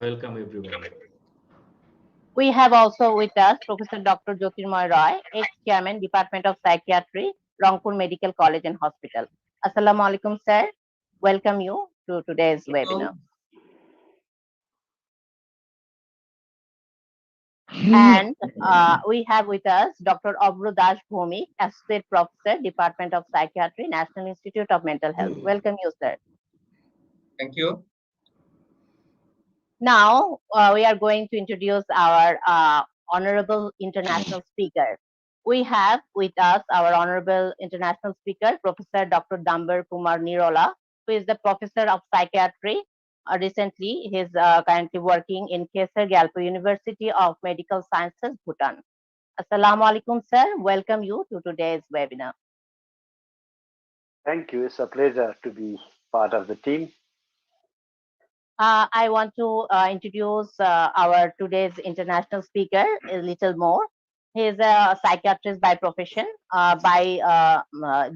Welcome everyone. We have also with us Professor Dr. Jotirmoy Roy, ex-chairman, Department of Psychiatry, Rangpur Medical College and Hospital. Assalamu alaikum, sir. Welcome you to today's webinar. And we have with us Dr. Obru Das Bhumik, Associate Professor, Department of Psychiatry, National Institute of Mental Health. Welcome you, sir. Thank you. Now, we are going to introduce our honorable international speaker. We have with us our honorable international speaker, Professor Dr. Damber Kumar Nirola, who is the Professor of Psychiatry. Recently, he is currently working in Khesar, Gyalpo University of Medical Sciences, Bhutan. Assalamu alaikum, sir. Welcome you to today's webinar. Thank you. It's a pleasure to be part of the team. I want to introduce our today's international speaker a little more. He is a psychiatrist by profession. By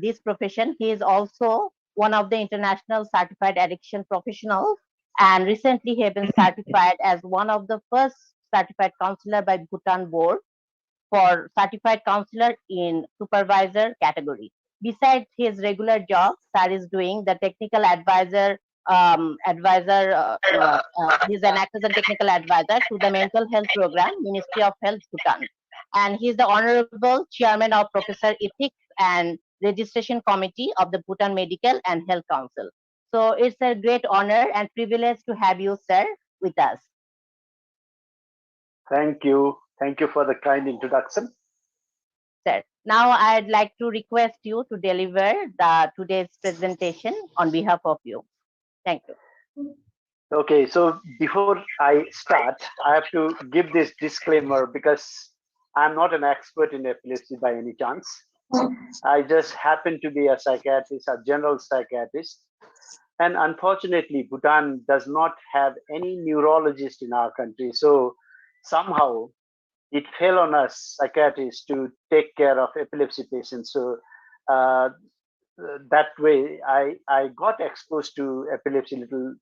this profession, he is also one of the international certified addiction professionals. And recently, he has been certified as one of the first certified counselor by Bhutan board for certified counselor in supervisor category. Besides his regular job, Sir is doing the technical advisor. He's an actor and technical advisor to the mental health program, Ministry of Health, Bhutan, and he's the honorable chairman of Professor Ethics and Registration Committee of the Bhutan Medical and Health Council. So it's a great honor and privilege to have you, sir, with us. Thank you. Thank you for the kind introduction. Sir, now I'd like to request you to deliver today's presentation on behalf of you. Thank you. Okay, so before I start, I have to give this disclaimer because I'm not an expert in epilepsy by any chance. I just happen to be a psychiatrist, a general psychiatrist. And unfortunately, Bhutan does not have any neurologist in our country. So somehow it fell on us psychiatrists to take care of epilepsy patients. So uh, that way, I got exposed to epilepsy a little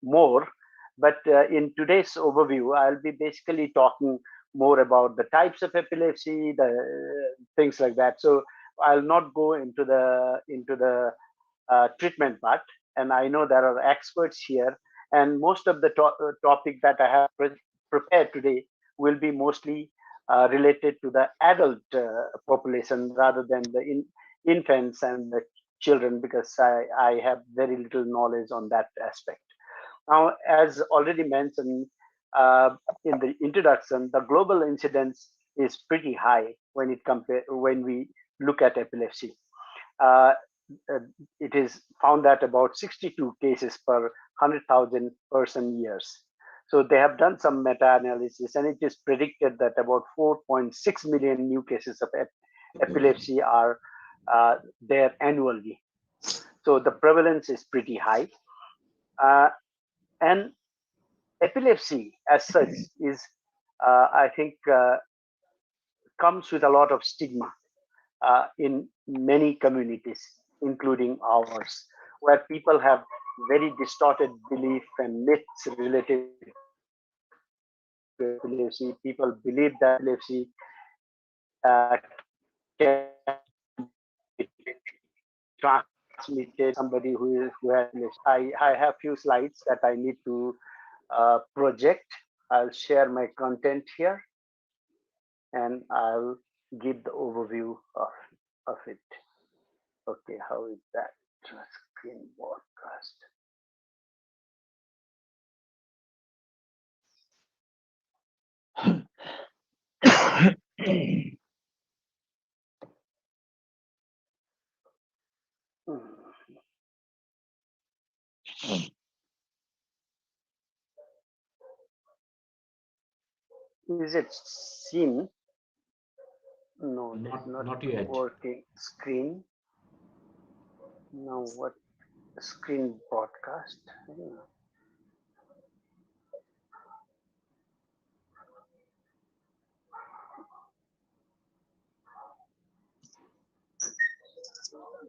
more. But in today's overview, I'll be basically talking more about the types of epilepsy, the things like that. So I'll not go into the treatment part. And I know there are experts here, and most of the topic that I have prepared today will be mostly related to the adult population rather than the infants and the children, because I have very little knowledge on that aspect. Now, as already mentioned in the introduction, the global incidence is pretty high when we look at epilepsy. Uh, it is found that about 62 cases per 100,000 person years. So they have done some meta-analysis, and it is predicted that about 4.6 million new cases of epilepsy are there annually. So the prevalence is pretty high. And epilepsy as such is, I think, comes with a lot of stigma in many communities, including ours, where people have very distorted belief and myths related to epilepsy. People believe that epilepsy can be transmitted somebody who has epilepsy. I have few slides that I need to project. I'll share my content here, and I'll give the overview of it. Okay, how is that screen broadcast? Is it seen? No, Not yet. working screen. Now what screen broadcast?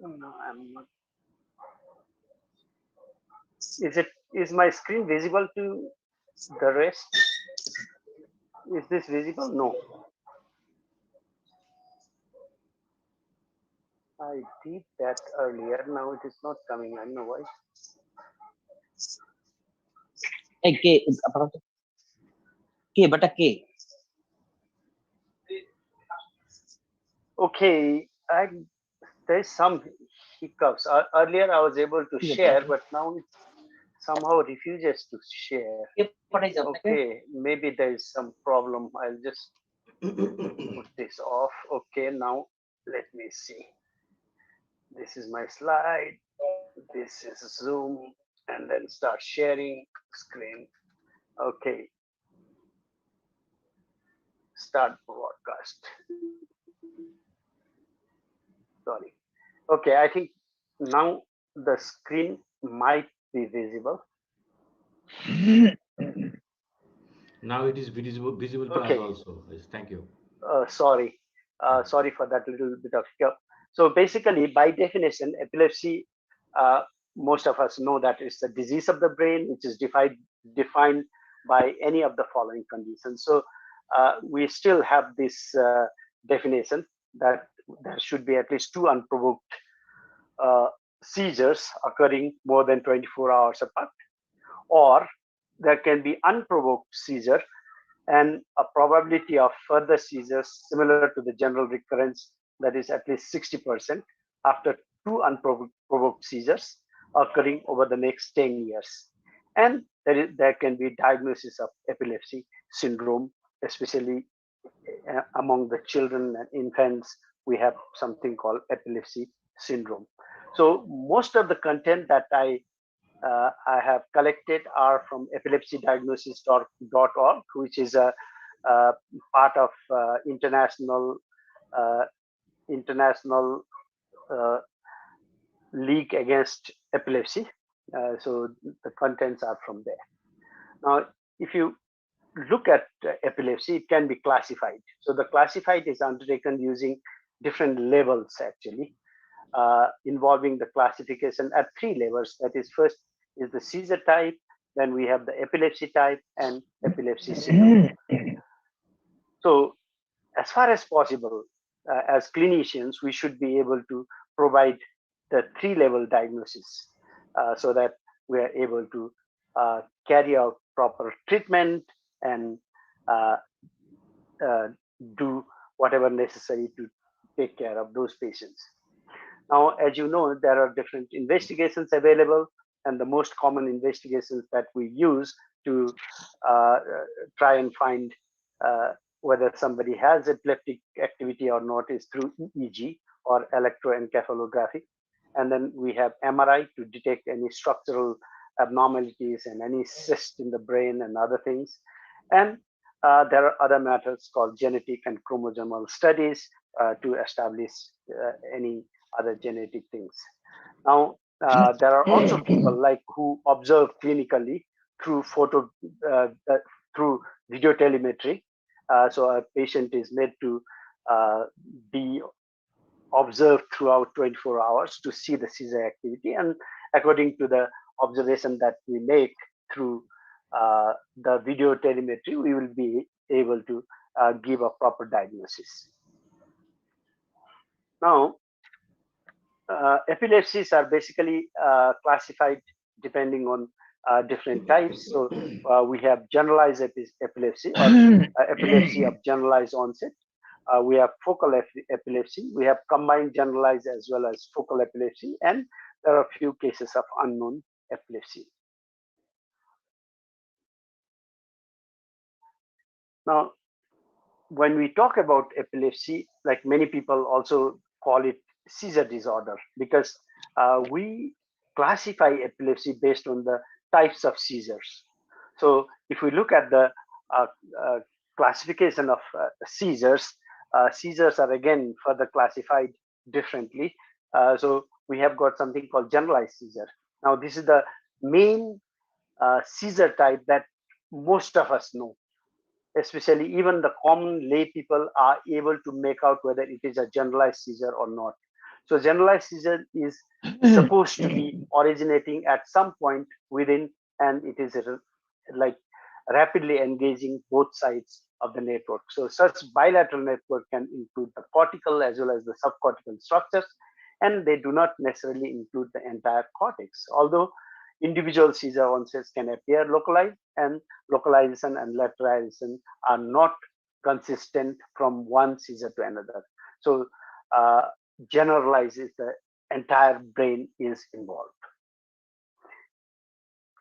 No, I'm not. Is my screen visible to the rest. Is this visible? No. I did that earlier. Now it is not coming. I don't know why. Okay, there's some hiccups. Earlier I was able to share, but now it somehow refuses to share. Okay, maybe there is some problem. I'll just put this off. Okay, now let me see. This is my slide. This is Zoom, and then start sharing screen. Okay. Start broadcast. Sorry. Okay, I think now the screen might be visible. Now it is visible to us also. Yes, thank you. Sorry. Sorry for that little bit of hiccup. So basically, by definition, epilepsy, most of us know that it's a disease of the brain, which is defined by any of the following conditions. So we still have this definition that there should be at least 2 unprovoked seizures occurring more than 24 hours apart, or there can be unprovoked seizure and a probability of further seizures similar to the general recurrence, that is at least 60% after 2 unprovoked seizures occurring over the next 10 years. And there can be diagnosis of epilepsy syndrome, especially among the children and infants. We have something called epilepsy syndrome. So most of the content that I have collected are from epilepsydiagnosis.org, which is a part of international league against epilepsy. So the contents are from there. Now, if you look at epilepsy, it can be classified. So the classified is undertaken using different levels, actually, involving the classification at 3 levels. That is, first is the seizure type, then we have the epilepsy type and epilepsy syndrome. So as far as possible, as clinicians, we should be able to provide the 3-level diagnosis so that we are able to carry out proper treatment and do whatever necessary to take care of those patients. Now, as you know, there are different investigations available, and the most common investigations that we use to try and find whether somebody has epileptic activity or not is through EEG or electroencephalography. And then we have MRI to detect any structural abnormalities and any cyst in the brain and other things. And there are other methods called genetic and chromosomal studies to establish any other genetic things. Now, there are also people like who observe clinically through through video telemetry. So a patient is made to be observed throughout 24 hours to see the seizure activity, and according to the observation that we make through the video telemetry, we will be able to give a proper diagnosis. Now, epilepsies are basically classified depending on different types. So we have generalized epilepsy or epilepsy of generalized onset. We have focal epilepsy. We have combined generalized as well as focal epilepsy, and there are a few cases of unknown epilepsy. Now, when we talk about epilepsy, like many people also call it seizure disorder, because we classify epilepsy based on the types of seizures. So if we look at the classification of seizures, seizures are again further classified differently. So we have got something called generalized seizure. Now, this is the main seizure type that most of us know. Especially even the common lay people are able to make out whether it is a generalized seizure or not. So generalized seizure is supposed to be originating at some point within, and it is like rapidly engaging both sides of the network. So such bilateral network can include the cortical as well as the subcortical structures, and they do not necessarily include the entire cortex. Although individual seizure onsets can appear localized, and localization and lateralization are not consistent from one seizure to another. So generalized is the entire brain is involved.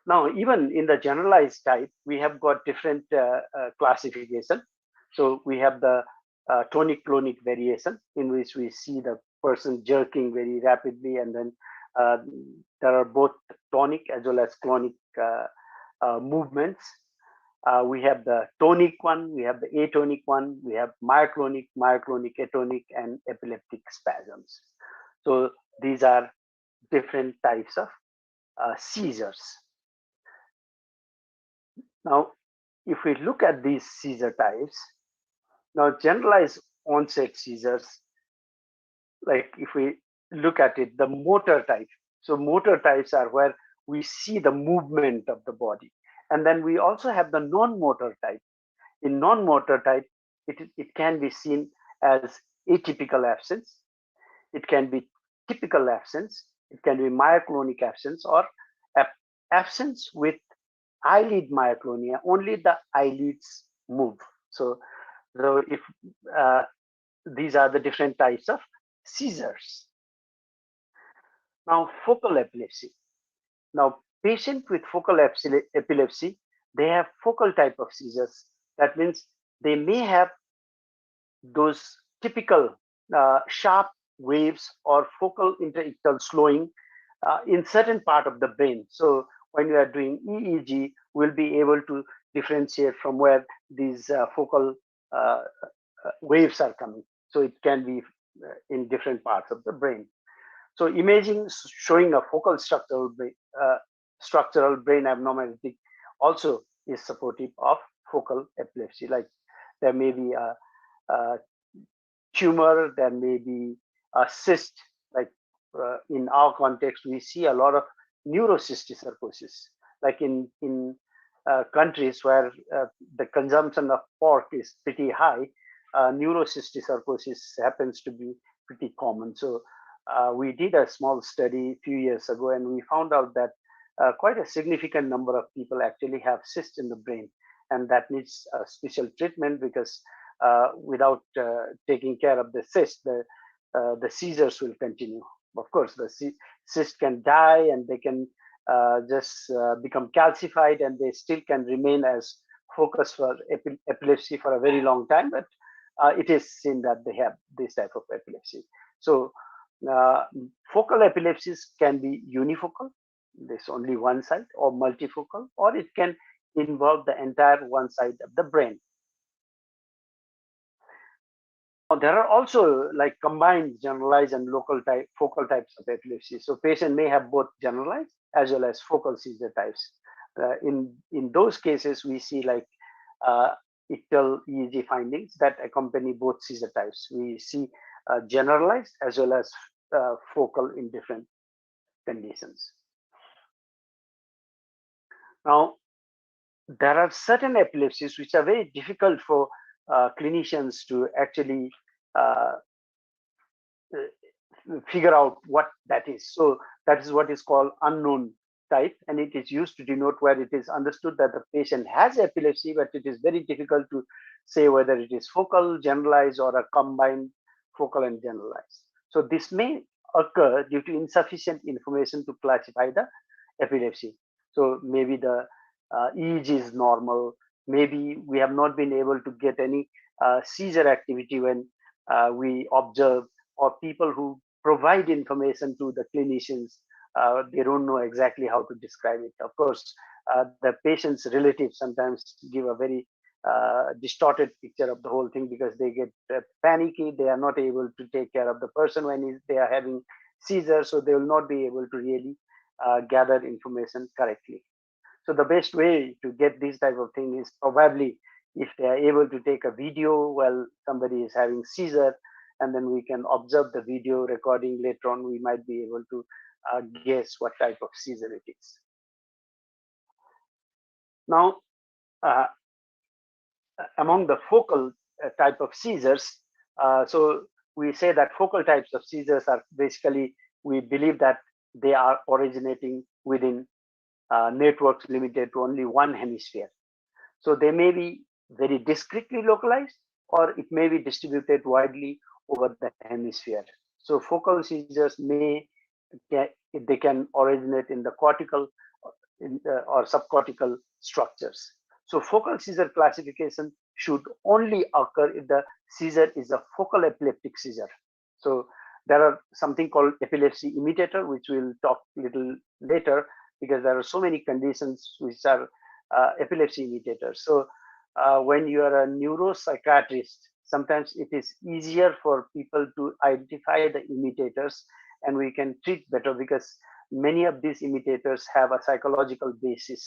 Now, even in the generalized type, we have got different classification. So we have the tonic-clonic variation, in which we see the person jerking very rapidly, and then there are both tonic as well as clonic movements. We have the tonic one, we have the atonic one, we have myoclonic, atonic, and epileptic spasms. So these are different types of seizures. Now, if we look at these seizure types, now generalized onset seizures, like if we look at it, the motor type. So motor types are where we see the movement of the body. And then we also have the non-motor type. In non-motor type, it can be seen as atypical absence. It can be typical absence. It can be myoclonic absence, or absence with eyelid myoclonia. Only the eyelids move. So if these are the different types of seizures. Now, focal epilepsy. Now, patient with focal epilepsy, they have focal type of seizures. That means they may have those typical sharp waves or focal interictal slowing in certain part of the brain. So when you are doing EEG, we'll be able to differentiate from where these focal waves are coming. So it can be in different parts of the brain. So imaging showing a focal structural brain abnormality also is supportive of focal epilepsy. Like there may be a tumor, there may be a cyst. Like in our context, we see a lot of neurocysticercosis. Like in countries where the consumption of pork is pretty high, neurocysticercosis happens to be pretty common. So we did a small study a few years ago, and we found out that quite a significant number of people actually have cysts in the brain, and that needs a special treatment, because without taking care of the cyst, the seizures will continue. Of course, the cyst can die, and they can just become calcified, and they still can remain as focus for epilepsy for a very long time, but it is seen that they have this type of epilepsy. So focal epilepsies can be unifocal, there's only one side, or multifocal, or it can involve the entire one side of the brain. There are also like combined generalized and focal types of epilepsy. So patient may have both generalized as well as focal seizure types. In those cases, we see like ictal EEG findings that accompany both seizure types. We see generalized as well as focal in different conditions. Now, there are certain epilepsies which are very difficult for clinicians to actually figure out what that is. So that is what is called unknown type, and it is used to denote where it is understood that the patient has epilepsy, but it is very difficult to say whether it is focal, generalized, or a combined focal and generalized. So this may occur due to insufficient information to classify the epilepsy. So maybe the EEG is normal. Maybe we have not been able to get any seizure activity when we observe, or people who provide information to the clinicians, they don't know exactly how to describe it. Of course, the patient's relatives sometimes give a very distorted picture of the whole thing, because they get panicky. They are not able to take care of the person when they are having seizures, so they will not be able to really gather information correctly. So the best way to get this type of thing is probably if they are able to take a video while somebody is having seizure, and then we can observe the video recording later on, we might be able to guess what type of seizure it is. Now, uh, among the focal type of seizures, so we say that focal types of seizures are basically, we believe that they are originating within networks limited to only one hemisphere. So they may be very discretely localized, or it may be distributed widely over the hemisphere. So focal seizures they can originate in the cortical or subcortical structures. So focal seizure classification should only occur if the seizure is a focal epileptic seizure. So there are something called epilepsy imitator, which we'll talk a little later, because there are so many conditions which are epilepsy imitators. So when you are a neuropsychiatrist, sometimes it is easier for people to identify the imitators, and we can treat better because many of these imitators have a psychological basis.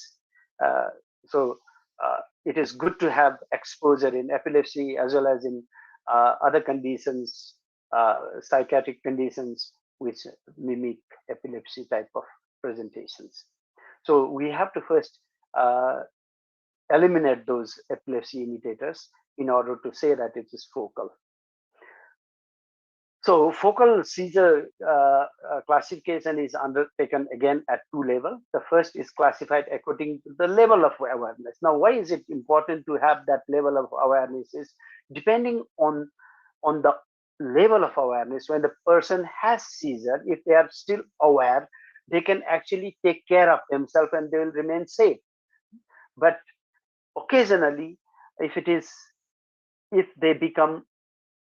Uh, so it is good to have exposure in epilepsy as well as in other conditions, psychiatric conditions which mimic epilepsy type of presentations. So we have to first eliminate those epilepsy imitators in order to say that it is focal. So focal seizure classification is undertaken again at two levels. The first is classified according to the level of awareness. Now, why is it important to have that level of awareness? Is depending on the level of awareness, when the person has seizure, if they are still aware, they can actually take care of themselves and they will remain safe. But occasionally, if they become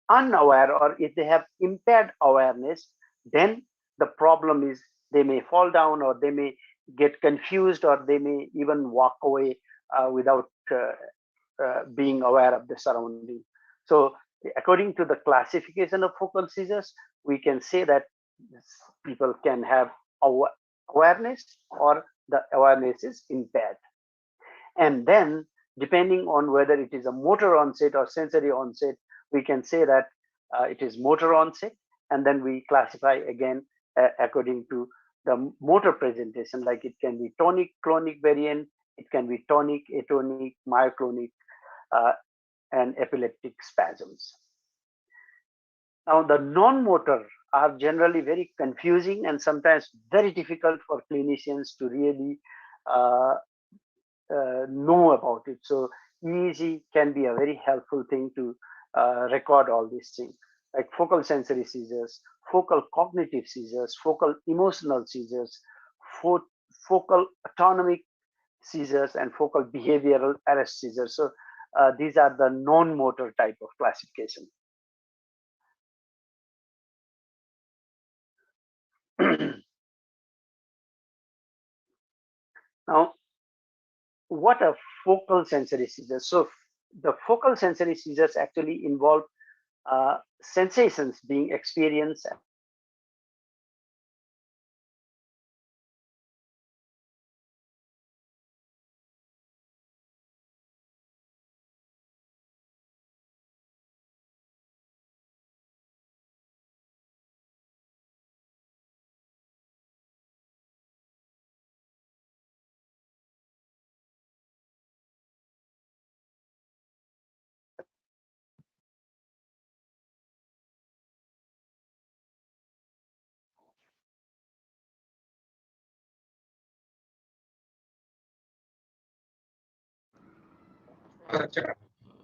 unaware or if they have impaired awareness, then the problem is they may fall down, or they may get confused, or they may even walk away without being aware of the surrounding. So according to the classification of focal seizures, we can say that people can have awareness or the awareness is impaired. And then depending on whether it is a motor onset or sensory onset, we can say that it is motor onset, and then we classify again according to the motor presentation, like it can be tonic clonic variant, it can be tonic, atonic, myoclonic, and epileptic spasms. Now the non-motor are generally very confusing and sometimes very difficult for clinicians to really know about it. So EEG can be a very helpful thing to record all these things, like focal sensory seizures, focal cognitive seizures, focal emotional seizures, focal autonomic seizures, and focal behavioral arrest seizures. So these are the non-motor type of classification. Now, what are focal sensory seizures? So the focal sensory seizures actually involve sensations being experienced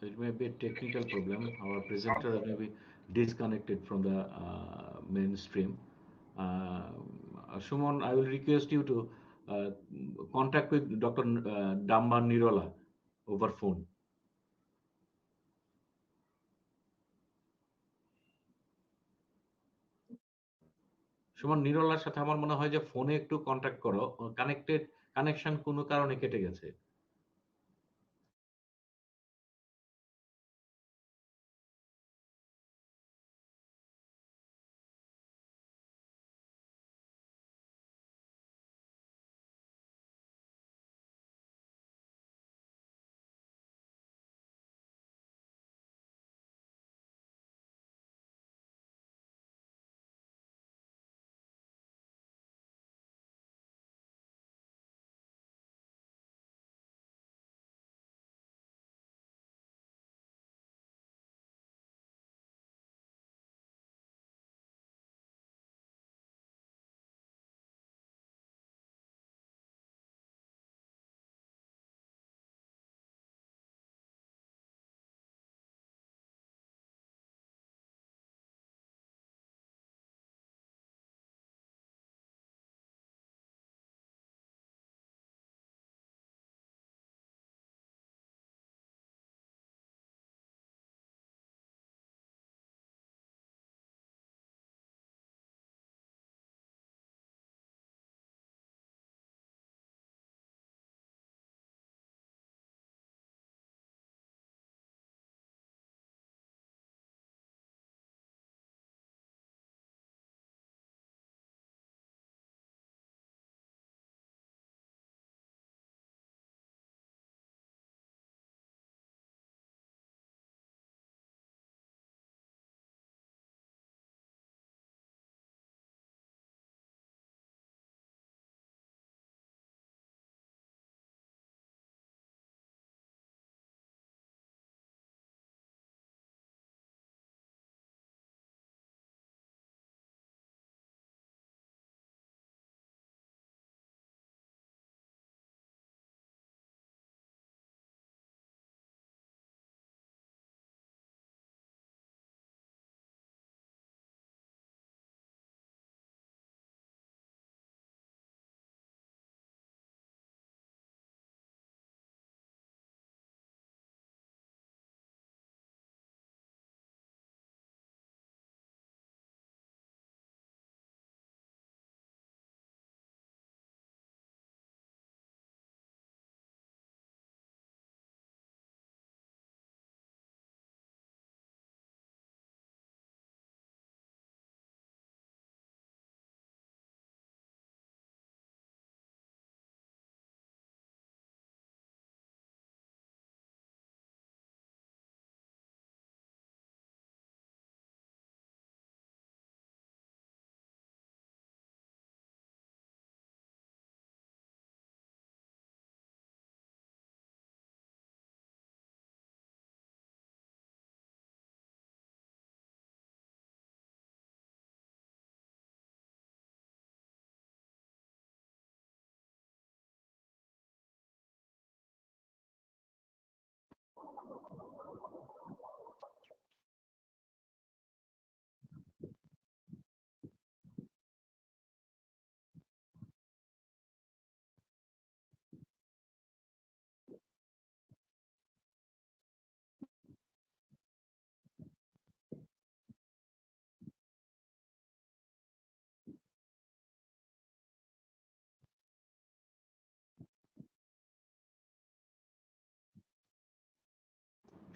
It may be a technical problem. Our presenter may be disconnected from the mainstream. Shumon, I will request you to contact with Dr. Damber Nirola over phone. Suman নিরলার সাথে আমার মনে হয় যে ফোনে একটু contact করো, connection কোনো কারণে কেটে গেছে।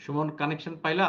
সুমন কানেকশন পাইলা?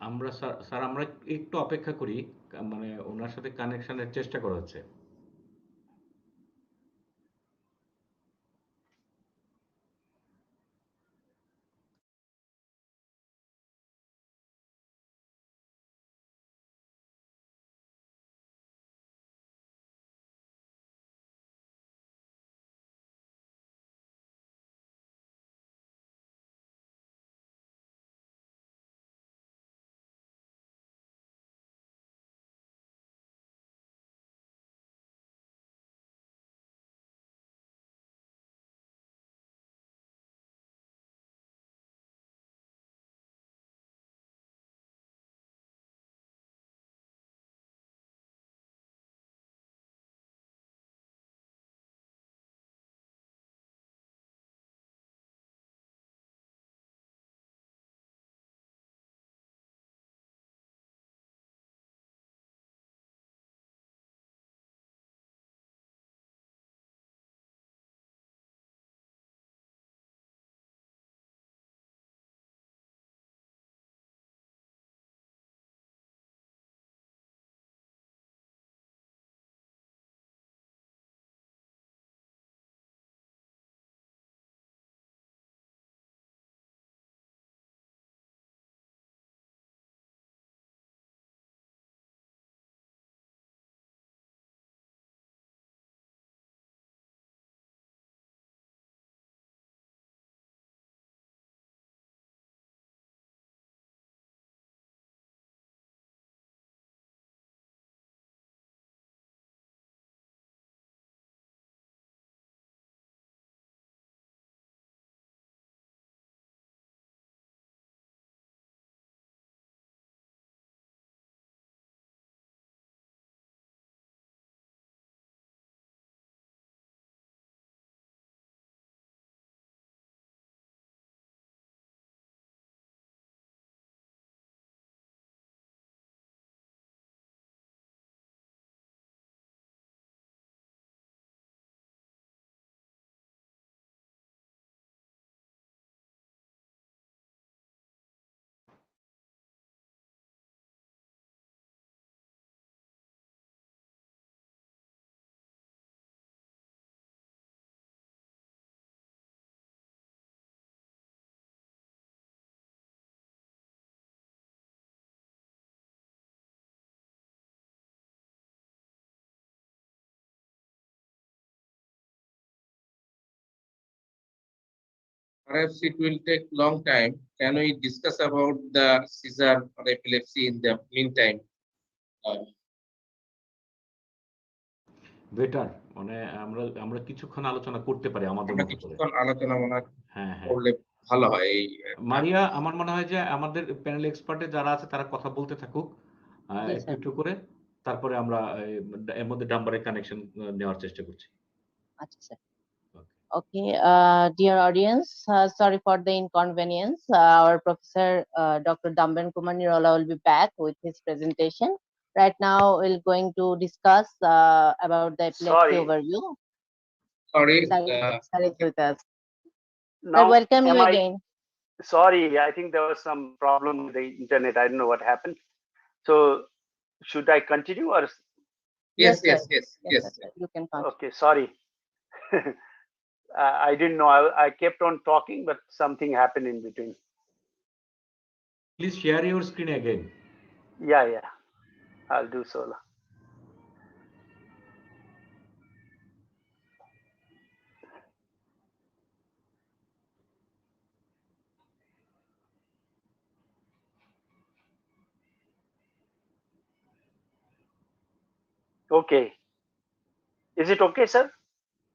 আমরা স্যার আমরা একটু অপেক্ষা করি, মানে ওনার সাথে কানেকশনের চেষ্টা করা হচ্ছে। Perhaps it will take long time. Can we discuss about the seizure or epilepsy in the meantime? Better, মানে আমরা আমরা কিছুক্ষণ আলোচনা করতে পারি আমাদের আমরা মতো করে। কিছুক্ষণ আলোচনা মনে হয় হ্যাঁ হ্যাঁ করলে ভালো হয়। এই মারিয়া, আমার মনে হয় যে আমাদের প্যানেল এক্সপার্টে যারা আছে তারা কথা বলতে থাকুক জি, একটু স্যার। একটু করে, তারপরে আমরা এর মধ্যে ডাম্বারের কানেকশন নেওয়ার চেষ্টা করছি। আচ্ছা, sir. Okay, dear audience, sorry for the inconvenience. Our professor, Dr. Damber Kumar Nirola, will be back with his presentation. Right now, we're going to discuss about the epilepsy Sorry. overview. Sorry, Sir is with us. Sir, Now, welcome you again. Sorry, I think there was some problem with the internet. I don't know what happened. So should I continue or Yes, Yes, yes, sir. yes, Yes, yes. sir. You can continue. Okay, sorry. I didn't know. I kept on talking, but something happened in between. Please share your screen again. Yeah, I'll do so. Okay. Is it okay, sir?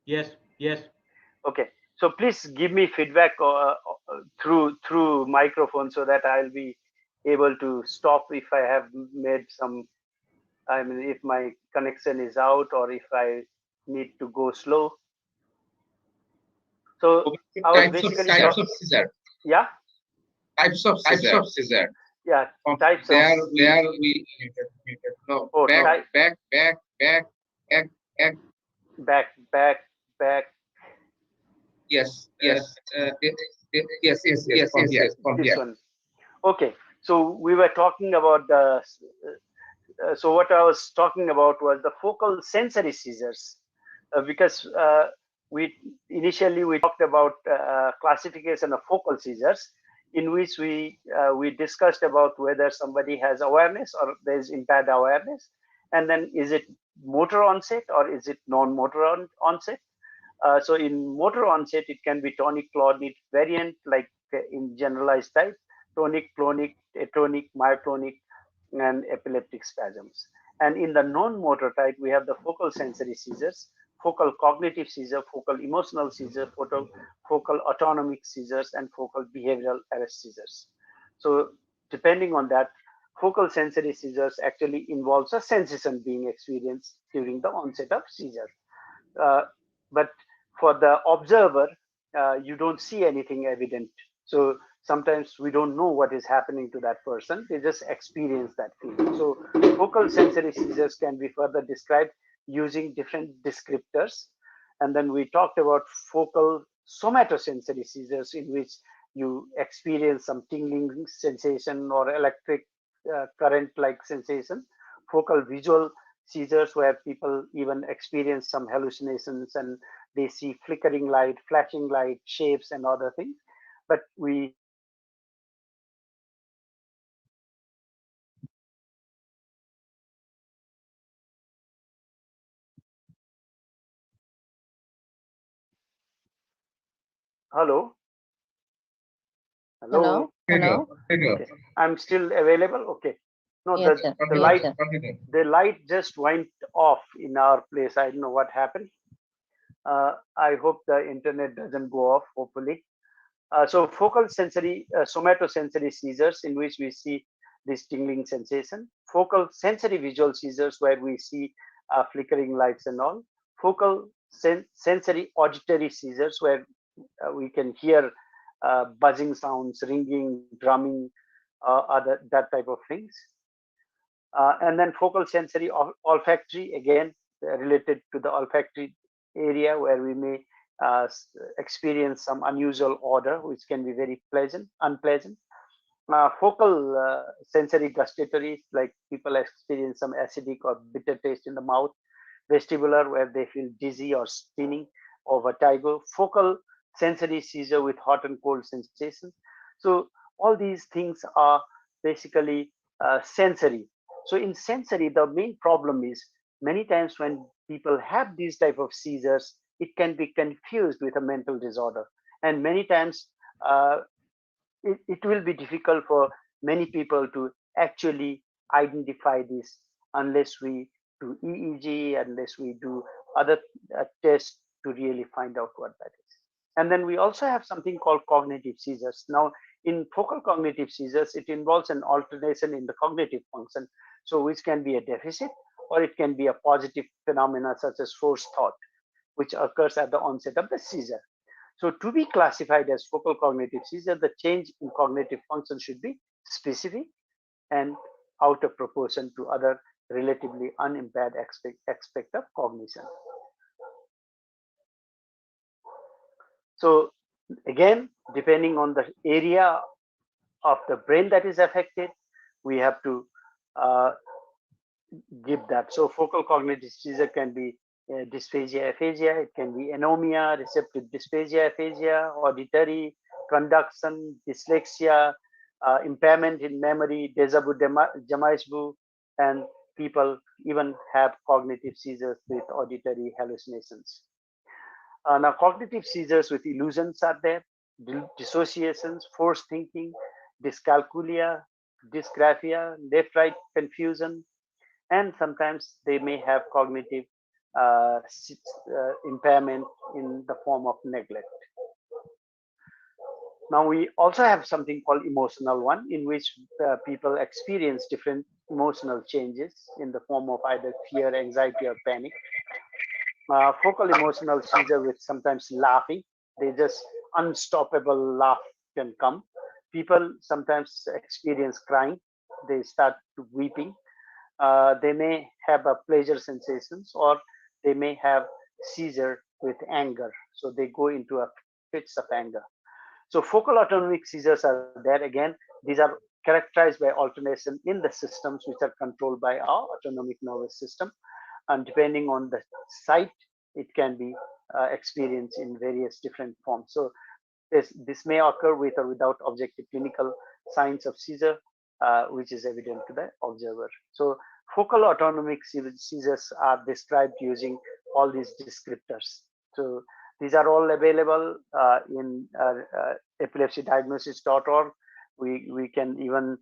Yes, yes. Okay. So please give me feedback through microphone so that I'll be able to stop if I have made some. I mean, if my connection is out or if I need to go slow. So I was basically Types of scissor. yeah, Types of scissor. yeah, types of There we no oh, back, type, back, back. yes, yes, from This here. one. Okay. So we were talking about the. So what I was talking about was the focal sensory seizures, because we initially we talked about classification of focal seizures, in which we discussed about whether somebody has awareness or there is impaired awareness, and then is it motor onset or is it non-motor onset. So in motor onset, it can be tonic-clonic variant, like in generalized type, tonic, clonic, atonic, myoclonic, and epileptic spasms. And in the non-motor type, we have the focal sensory seizures, focal cognitive seizure, focal emotional seizure, focal autonomic seizures, and focal behavioral arrest seizures. So depending on that, focal sensory seizures actually involves a sensation being experienced during the onset of seizure. Uh, but for the observer, you don't see anything evident. So sometimes we don't know what is happening to that person. They just experience that feeling. So focal sensory seizures can be further described using different descriptors. And then we talked about focal somatosensory seizures, in which you experience some tingling sensation or electric current like sensation. Focal visual seizures, where people even experience some hallucinations and they see flickering light, flashing light, shapes, and other things. But we hello, hello. Hello. Okay, I'm still available. Okay, no, Yes, sir. the Yes, light sir. the light just went off in our place. I don't know what happened. I hope the internet doesn't go off. Hopefully. So focal sensory, somatosensory seizures, in which we see this tingling sensation. Focal sensory visual seizures, where we see flickering lights and all. Focal sensory auditory seizures, where we can hear buzzing sounds, ringing, drumming, other that type of things. And then focal sensory olfactory, again related to the olfactory area, where we may experience some unusual odor, which can be very unpleasant. Focal sensory gustatory, like people experience some acidic or bitter taste in the mouth. Vestibular, where they feel dizzy or spinning or vertigo. Focal sensory seizure with hot and cold sensation. So all these things are basically sensory. So in sensory, the main problem is many times when people have these type of seizures, it can be confused with a mental disorder, and many times uh, it will be difficult for many people to actually identify this unless we do EEG, unless we do other tests to really find out what that is. And then we also have something called cognitive seizures. Now, in focal cognitive seizures, it involves an alternation in the cognitive function, so which can be a deficit or it can be a positive phenomena such as forced thought, which occurs at the onset of the seizure. So to be classified as focal cognitive seizure, the change in cognitive function should be specific and out of proportion to other relatively unimpaired aspect of cognition. So again, depending on the area of the brain that is affected, we have to give that. So focal cognitive seizure can be dysphagia, aphasia. It can be anomia, receptive dysphagia, aphasia, auditory, conduction, dyslexia, impairment in memory, déjà vu, jamais vu, and people even have cognitive seizures with auditory hallucinations. Now, cognitive seizures with illusions are there, dissociations, forced thinking, dyscalculia, dysgraphia, left-right confusion, and sometimes they may have cognitive impairment in the form of neglect. Now we also have something called emotional one, in which people experience different emotional changes in the form of either fear, anxiety, or panic. Focal emotional seizure with sometimes laughing, they just unstoppable laugh can come. People sometimes experience crying, they start weeping. They may have a pleasure sensations, or they may have seizure with anger. So they go into a fits of anger. So focal autonomic seizures are there again. These are characterized by alternation in the systems which are controlled by our autonomic nervous system. And depending on the site, it can be experienced in various different forms. So this may occur with or without objective clinical signs of seizure, which is evident to the observer. So focal autonomic seizures are described using all these descriptors. So these are all available in epilepsydiagnosis.org. We can even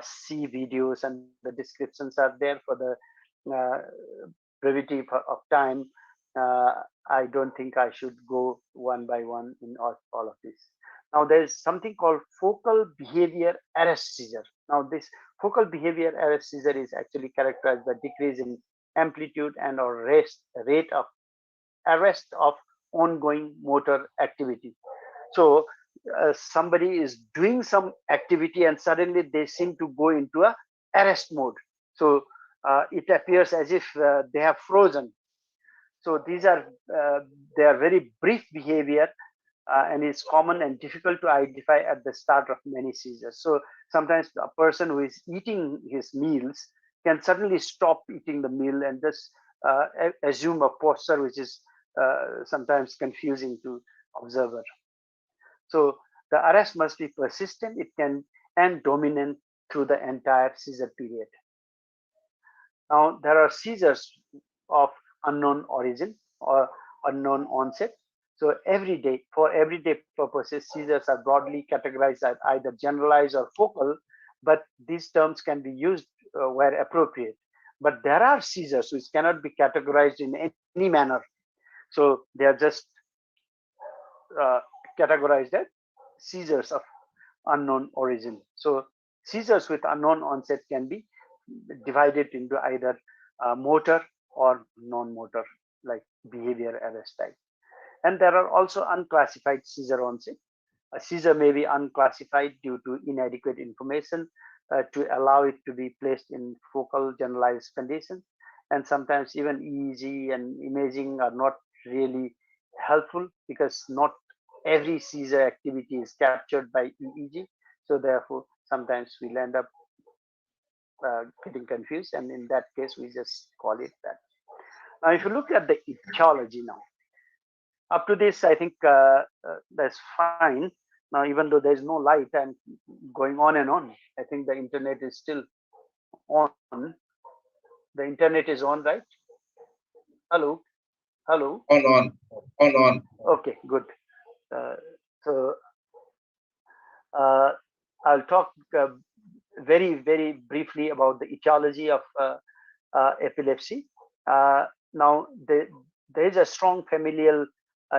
see videos, and the descriptions are there. For the brevity of time, I don't think I should go one by one in all of this. Now there is something called focal behavior arrest seizure. Now this focal behavior arrest seizure is actually characterized by decrease in amplitude and or rate of arrest of ongoing motor activity. So somebody is doing some activity and suddenly they seem to go into a arrest mode. So it appears as if they have frozen. So these are they are very brief behavior, and it's common and difficult to identify at the start of many seizures. So sometimes a person who is eating his meals can suddenly stop eating the meal and just assume a posture which is sometimes confusing to observer. So the arrest must be persistent, it can and dominant through the entire seizure period. Now there are seizures of unknown origin or unknown onset. So for everyday purposes, seizures are broadly categorized as either generalized or focal, but these terms can be used where appropriate. But there are seizures which cannot be categorized in any manner. So they are just categorized as seizures of unknown origin. So seizures with unknown onset can be divided into either motor or non-motor, like behavior arrest type. And there are also unclassified seizure onset. A seizure may be unclassified due to inadequate information to allow it to be placed in focal generalized conditions. And sometimes even EEG and imaging are not really helpful because not every seizure activity is captured by EEG. So therefore, sometimes we'll end up getting confused. And in that case, we just call it that. Now, if you look at the etiology now, up to this, I think that's fine. Now, even though there's no light, I'm going on and on. I think the internet is still on. The internet is on, right? Hello? Hello? On. Okay, good. So I'll talk very, very briefly about the etiology of epilepsy. Now, there is a strong familial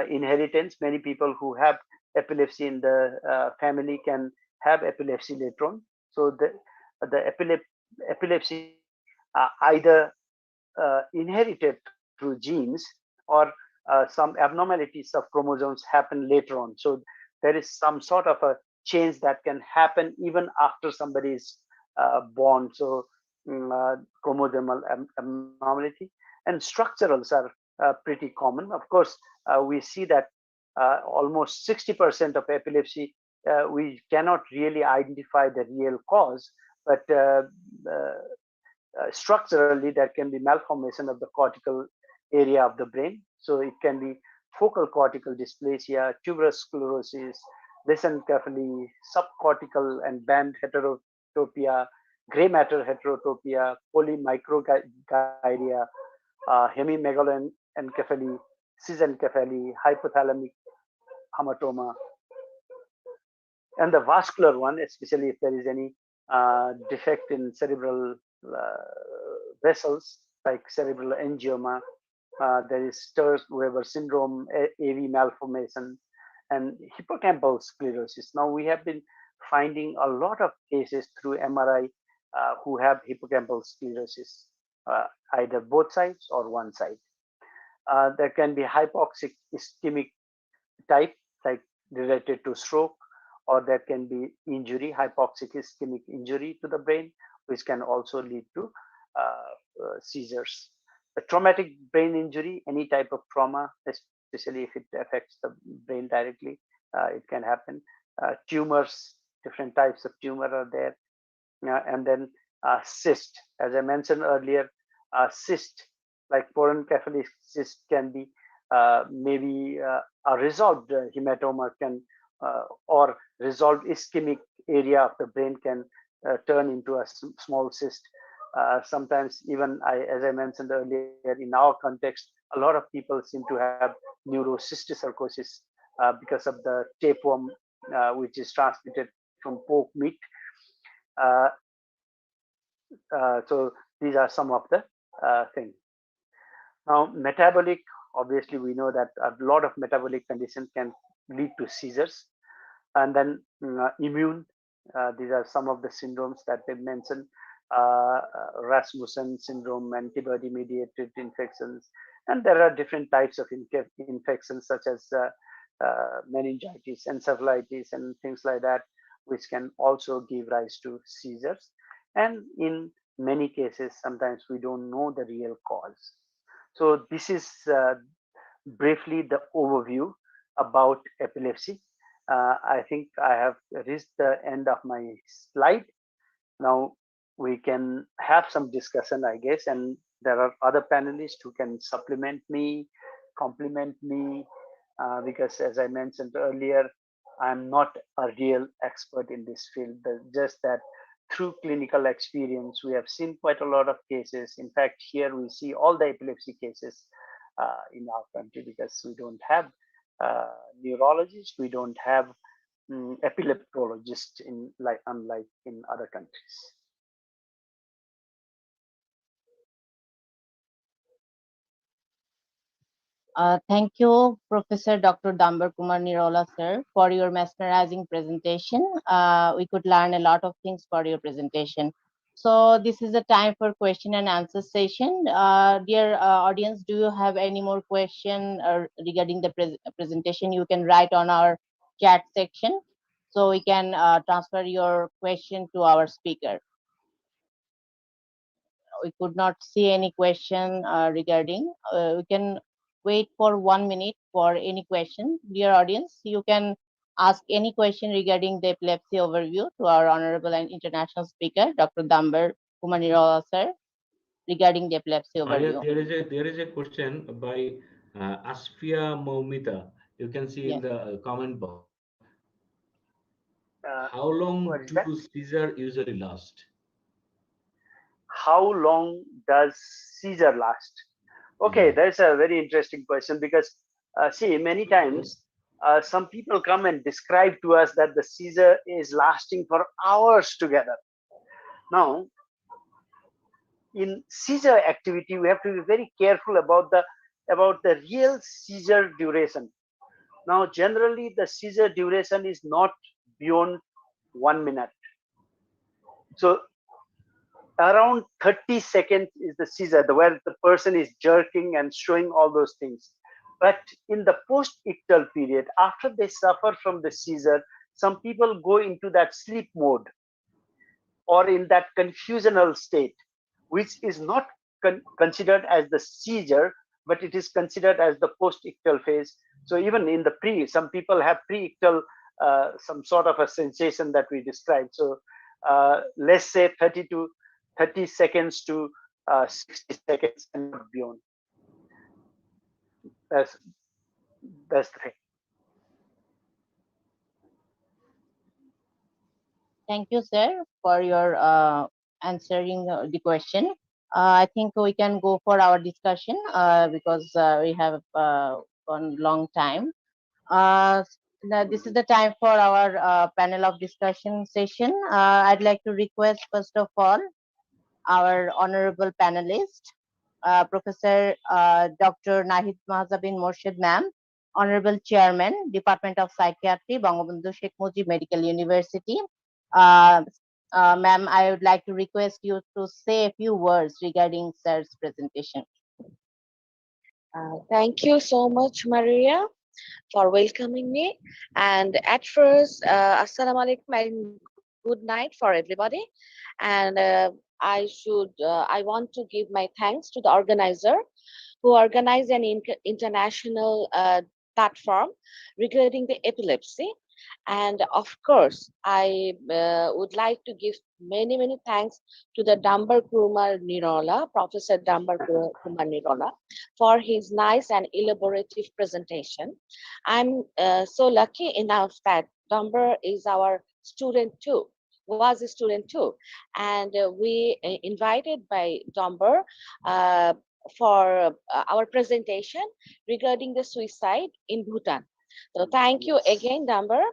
inheritance. Many people who have epilepsy in the family can have epilepsy later on. So the epilepsy either inherited through genes, or some abnormalities of chromosomes happen later on. So there is some sort of a change that can happen even after somebody is born. So chromosomal abnormality and structurals are pretty common. Of course, we see that almost 60% of epilepsy, we cannot really identify the real cause, but structurally, there can be malformation of the cortical area of the brain. So it can be focal cortical dysplasia, tuberous sclerosis, lesencephaly, subcortical and band heterotopia, gray matter heterotopia, polymicrogyria, hemimegaloencephaly, schizencephaly, hypothalamic hamartoma, and the vascular one, especially if there is any defect in cerebral vessels like cerebral angioma, there is Sturz-Weber syndrome, AV malformation, and hippocampal sclerosis. Now we have been finding a lot of cases through MRI who have hippocampal sclerosis, either both sides or one side. There can be hypoxic ischemic type, like related to stroke, or there can be injury, hypoxic ischemic injury to the brain, which can also lead to seizures. A traumatic brain injury, any type of trauma, especially if it affects the brain directly, it can happen. Tumors, different types of tumor are there. And then cyst, as I mentioned earlier, cyst like porencephaly cyst can be maybe a resolved hematoma can or resolved ischemic area of the brain can turn into a small cyst. Sometimes even as I mentioned earlier, in our context, a lot of people seem to have neurocysticercosis because of the tapeworm, which is transmitted from pork meat. So these are some of the things. Now, metabolic, obviously we know that a lot of metabolic conditions can lead to seizures. And then immune, these are some of the syndromes that they mentioned. Rasmussen syndrome, antibody-mediated infections, and there are different types of infections such as meningitis, encephalitis, and things like that, which can also give rise to seizures. And in many cases, sometimes we don't know the real cause. So this is briefly the overview about epilepsy. I think I have reached the end of my slide. Now we can have some discussion, I guess, and there are other panelists who can supplement me, complement me, because as I mentioned earlier, I'm not a real expert in this field, just that through clinical experience, we have seen quite a lot of cases. In fact, here we see all the epilepsy cases in our country because we don't have neurologists, we don't have epileptologists unlike in other countries. Thank you, Professor Dr. Damber Kumar Nirola, sir, for your mesmerizing presentation. We could learn a lot of things for your presentation. So this is the time for question and answer session. Dear audience, do you have any more question regarding the presentation? You can write on our chat section so we can transfer your question to our speaker. We could not see any question regarding. We can wait for 1 minute for any question. Dear audience, you can ask any question regarding the epilepsy overview to our honorable and international speaker, Dr. Damber Kumar Nirola, sir, regarding the epilepsy overview. There is a question by Asfia Moumita. You can see in the comment box. How long do seizure usually last? How long does seizure last? Okay, that's a very interesting question because see, many times some people come and describe to us that the seizure is lasting for hours together. Now, in seizure activity, we have to be very careful about the real seizure duration. Now, generally, the seizure duration is not beyond 1 minute. So around 30 seconds is the seizure, where the person is jerking and showing all those things. But in the post-ictal period, after they suffer from the seizure, some people go into that sleep mode or in that confusional state, which is not considered as the seizure, but it is considered as the post-ictal phase. So even in the some people have pre-ictal, some sort of a sensation that we described. So let's say 30 30 seconds to 60 seconds and not beyond. That's the thing. Thank you, sir, for your answering the question. I think we can go for our discussion because we have gone long time. Now this is the time for our panel of discussion session. I'd like to request, first of all, our honorable panelist, Professor Dr. Nahid Mahjabin Morshed, ma'am, Honorable Chairman, Department of Psychiatry, Bangabandhu Sheikh Mujib Medical University. Ma'am, I would like to request you to say a few words regarding sir's presentation. Thank you so much, Maria, for welcoming me. And at first, Assalamu alaikum and good night for everybody. And I want to give my thanks to the organizer who organized an international platform regarding the epilepsy. And of course, I would like to give many thanks to the Damber Kumar Nirola, Professor Damber Kumar Nirola, for his nice and elaborative presentation. I'm so lucky enough that Damber is our student too, was a student too. And we invited by Damber for our presentation regarding the suicide in Bhutan. So thank you again, Damber,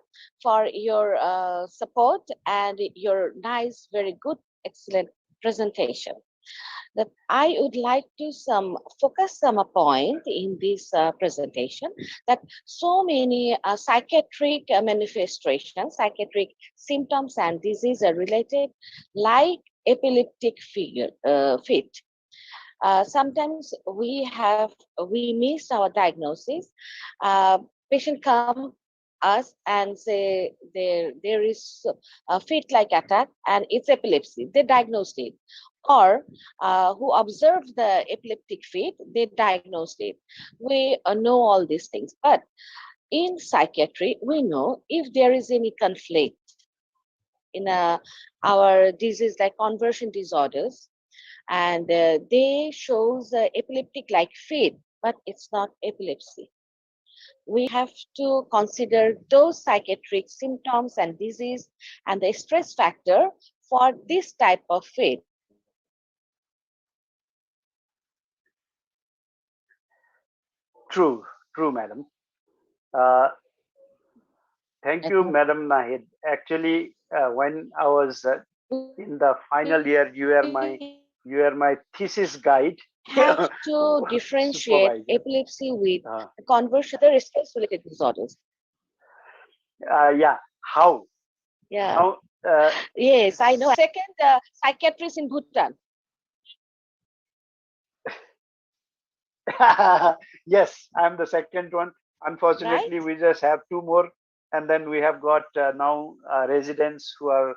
for your support and your nice, very good, excellent presentation. That I would like to focus some point in this presentation, that so many psychiatric manifestations, psychiatric symptoms and diseases are related, like epileptic fit. Sometimes we miss our diagnosis. Patient come us and say there is a fit-like attack and it's epilepsy. They diagnosed it, or who observed the epileptic fit, they diagnosed it. We know all these things, but in psychiatry, we know if there is any conflict in our disease like conversion disorders, and they shows epileptic-like fit, but it's not epilepsy. We have to consider those psychiatric symptoms and disease and the stress factor for this type of fit. True, madam. Thank you, Madam Nahid. Actually, when I was in the final year, you are my thesis guide. Have to differentiate epilepsy with conversion, other stress-related disorders. Yeah, how? Yeah. How, yes, I know. Second psychiatrist in Bhutan. Yes, I'm the second one. Unfortunately, we just have two more, and then we have got now residents who are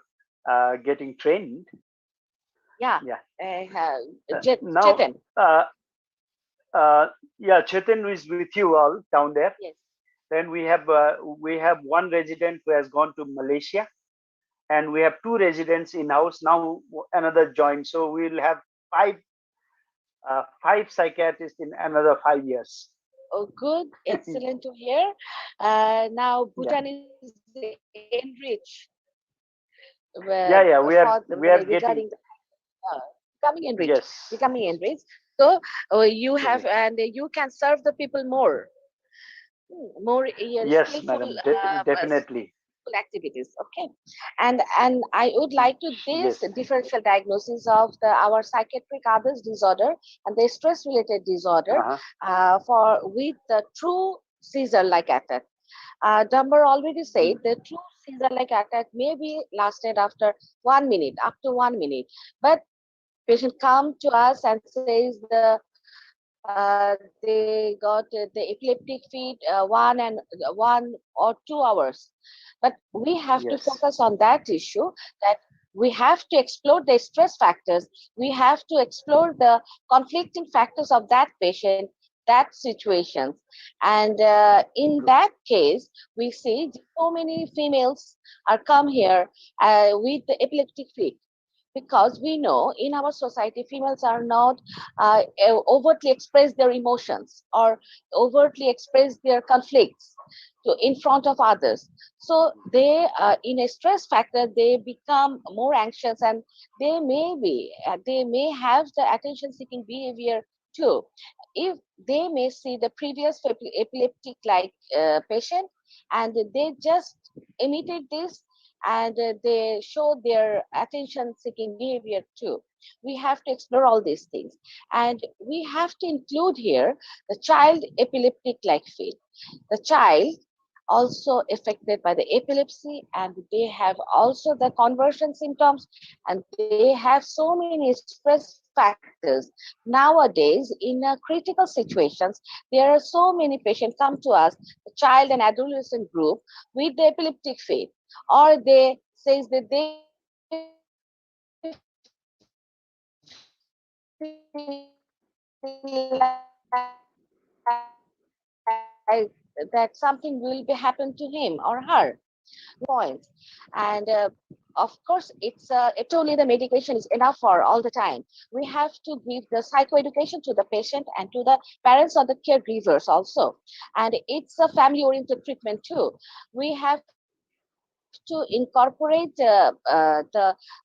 getting trained. Yeah. Now, yeah, Chetan is with you all down there. Yes. Then we have one resident who has gone to Malaysia, and we have two residents in house now. Another joined, so we will have five psychiatrists in another 5 years. Oh, good, excellent to hear. Now Bhutan is enriched. Yeah, we are regarding becoming enriched. Yes. Becoming enriched. So you have, and you can serve the people more. Yes, skillful, madam, definitely. Activities. Okay, and I would like to this differential diagnosis of our psychiatric others disorder and the stress related disorder for with the true seizure like attack. Damber already said the true seizure like attack may be lasted after 1 minute, up to 1 minute, but patient come to us and says they got the epileptic fit 1 or 2 hours. But we have to focus on that issue, that we have to explore the stress factors. We have to explore the conflicting factors of that patient, that situations. And in that case, we see so many females are come here with the epileptic fit. because we know in our society females are not overtly express their emotions or overtly express their conflicts in front of others. So they in a stress factor they become more anxious, and they may have the attention seeking behavior too. If they may see the previous epileptic like patient, and they just imitate this, and they show their attention seeking behavior too. We have to explore all these things, and we have to include here the child epileptic like fit. The child also affected by the epilepsy, and they have also the conversion symptoms, and they have so many stress factors. Nowadays in critical situations, there are so many patients come to us, the child and adolescent group, with the epileptic fit, or they says that they feel like that something will be happen to him or her points. And of course it's only the medication is enough for all the time. We have to give the psychoeducation to the patient and to the parents or the caregivers also, and it's a family oriented treatment too. We have to incorporate the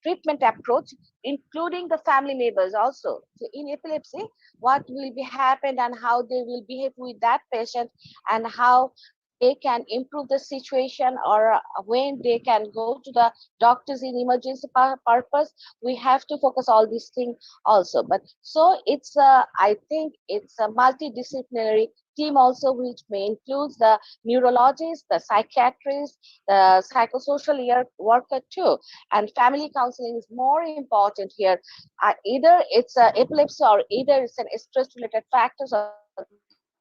treatment approach, including the family members also. So in epilepsy, what will be happen and how they will behave with that patient, and how they can improve the situation, or when they can go to the doctors in emergency purpose. We have to focus all these things also. But so it's I think it's a multidisciplinary team also, which may include the neurologists, the psychiatrists, the psychosocial worker too. And family counseling is more important here. Either it's epilepsy, or either it's an stress related factors, or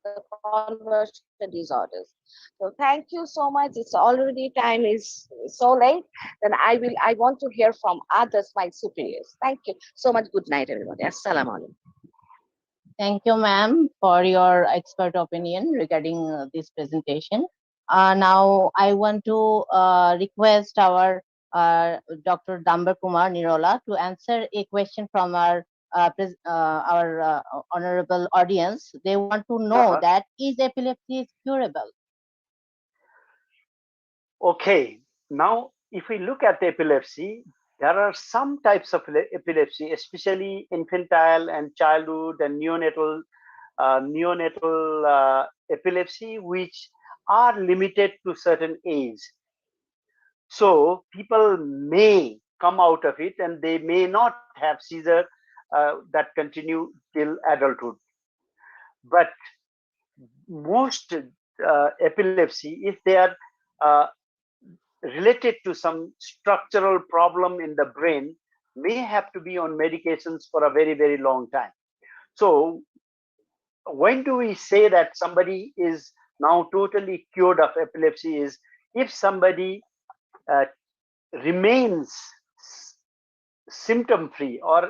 the conversion disorders. So thank you so much. It's already time is so late. Then I want to hear from others, my superiors. Thank you so much. Good night, everybody. Assalamu alaikum. Thank you, ma'am, for your expert opinion regarding this presentation. Now, I want to request our Dr. Damber Kumar Nirola to answer a question from our honorable audience. They want to know that is epilepsy curable? Okay, now if we look at the epilepsy, there are some types of epilepsy, especially infantile and childhood and neonatal epilepsy, which are limited to certain age. So people may come out of it and they may not have seizure that continue till adulthood. But most epilepsy, if they are related to some structural problem in the brain, may have to be on medications for a very, very long time. So when do we say that somebody is now totally cured of epilepsy is if somebody remains symptom free or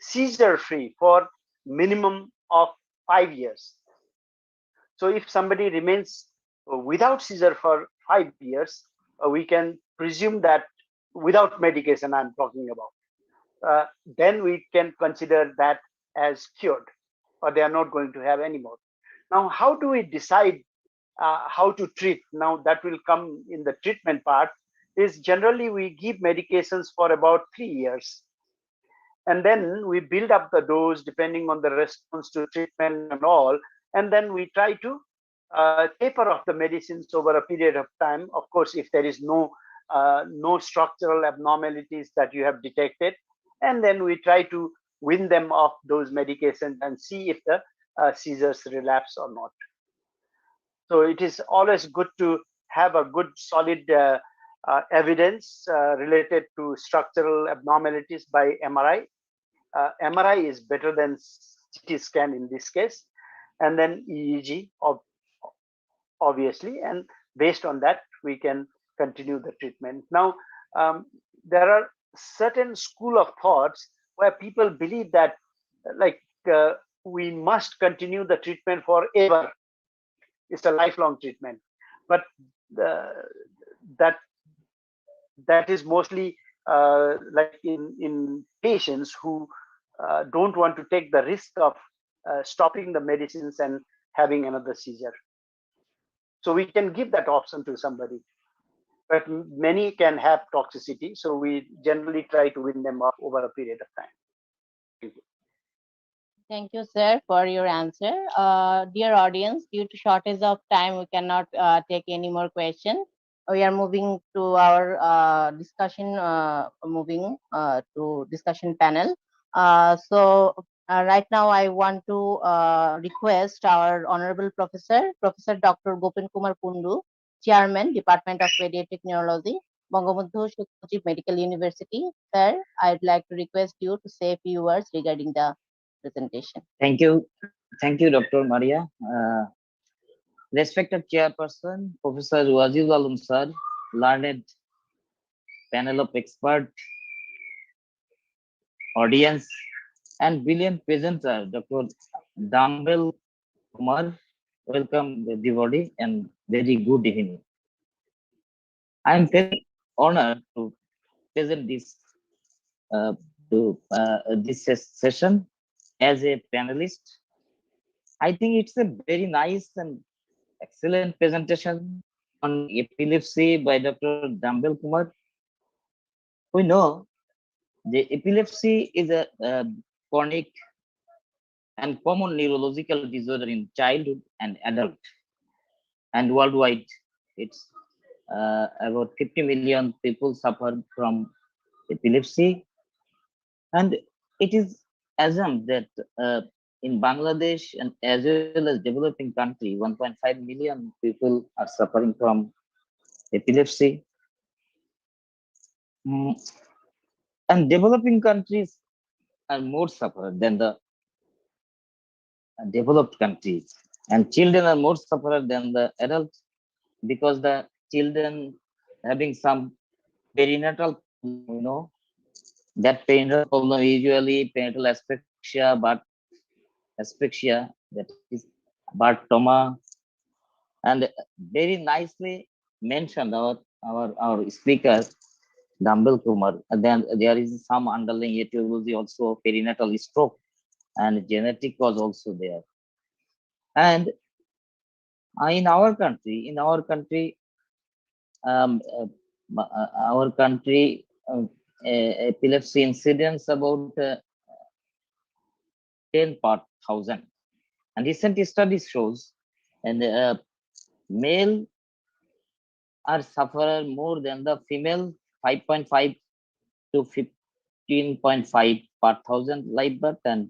seizure free for minimum of 5 years. So if somebody remains without seizure for 5 years, we can presume that without medication I'm talking about, then we can consider that as cured, or they are not going to have any more. Now, how do we decide how to treat? Now that will come in the treatment part. Is generally we give medications for about 3 years, and then we build up the dose depending on the response to treatment and all, and then we try to taper off the medicines over a period of time. Of course, if there is no structural abnormalities that you have detected, and then we try to wean them off those medications and see if the seizures relapse or not. So it is always good to have a good solid evidence related to structural abnormalities by MRI. MRI is better than CT scan in this case, and then EEG obviously, and based on that we can continue the treatment. Now there are certain school of thoughts where people believe that like we must continue the treatment forever. It's a lifelong treatment, but that is mostly like in patients who don't want to take the risk of stopping the medicines and having another seizure. So we can give that option to somebody, but many can have toxicity. So we generally try to win them up over a period of time. Thank you. Thank you, sir, for your answer. Dear audience, due to shortage of time, we cannot take any more questions. We are moving to our discussion, to discussion panel. Right now, I want to request our Honorable Professor, Professor Dr. Gopen Kumar Kundu, Chairman, Department of Paediatric Neurology, Bangabandhu Sheikh Mujib Medical University. Sir, I'd like to request you to say a few words regarding the presentation. Thank you, Dr. Maria. Respected Chairperson, Professor Waziul sir, learned panel of expert, audience, and brilliant presenter, Dr. Damber Kumar. Welcome everybody and very good evening. I am very honored to present this session as a panelist. I think it's a very nice and excellent presentation on epilepsy by Dr. Damber Kumar. We know the epilepsy is a chronic and common neurological disorder in childhood and adult, and worldwide it's about 50 million people suffer from epilepsy, and it is assumed that in Bangladesh and as well as developing country, 1.5 million people are suffering from epilepsy. And developing countries are more suffered than the developed countries, and children are more suffered than the adults because the children having some perinatal, that perinatal problem usually perinatal asphyxia, but asphyxia, that is birth trauma, and very nicely mentioned our speaker Damber Kumar. And then there is some underlying etiology also, perinatal stroke, and genetic was also there. And in our country, epilepsy incidence about 10 per thousand. And recent studies shows, and male are sufferer more than the female, 5.5 to 15.5 per thousand live birth, and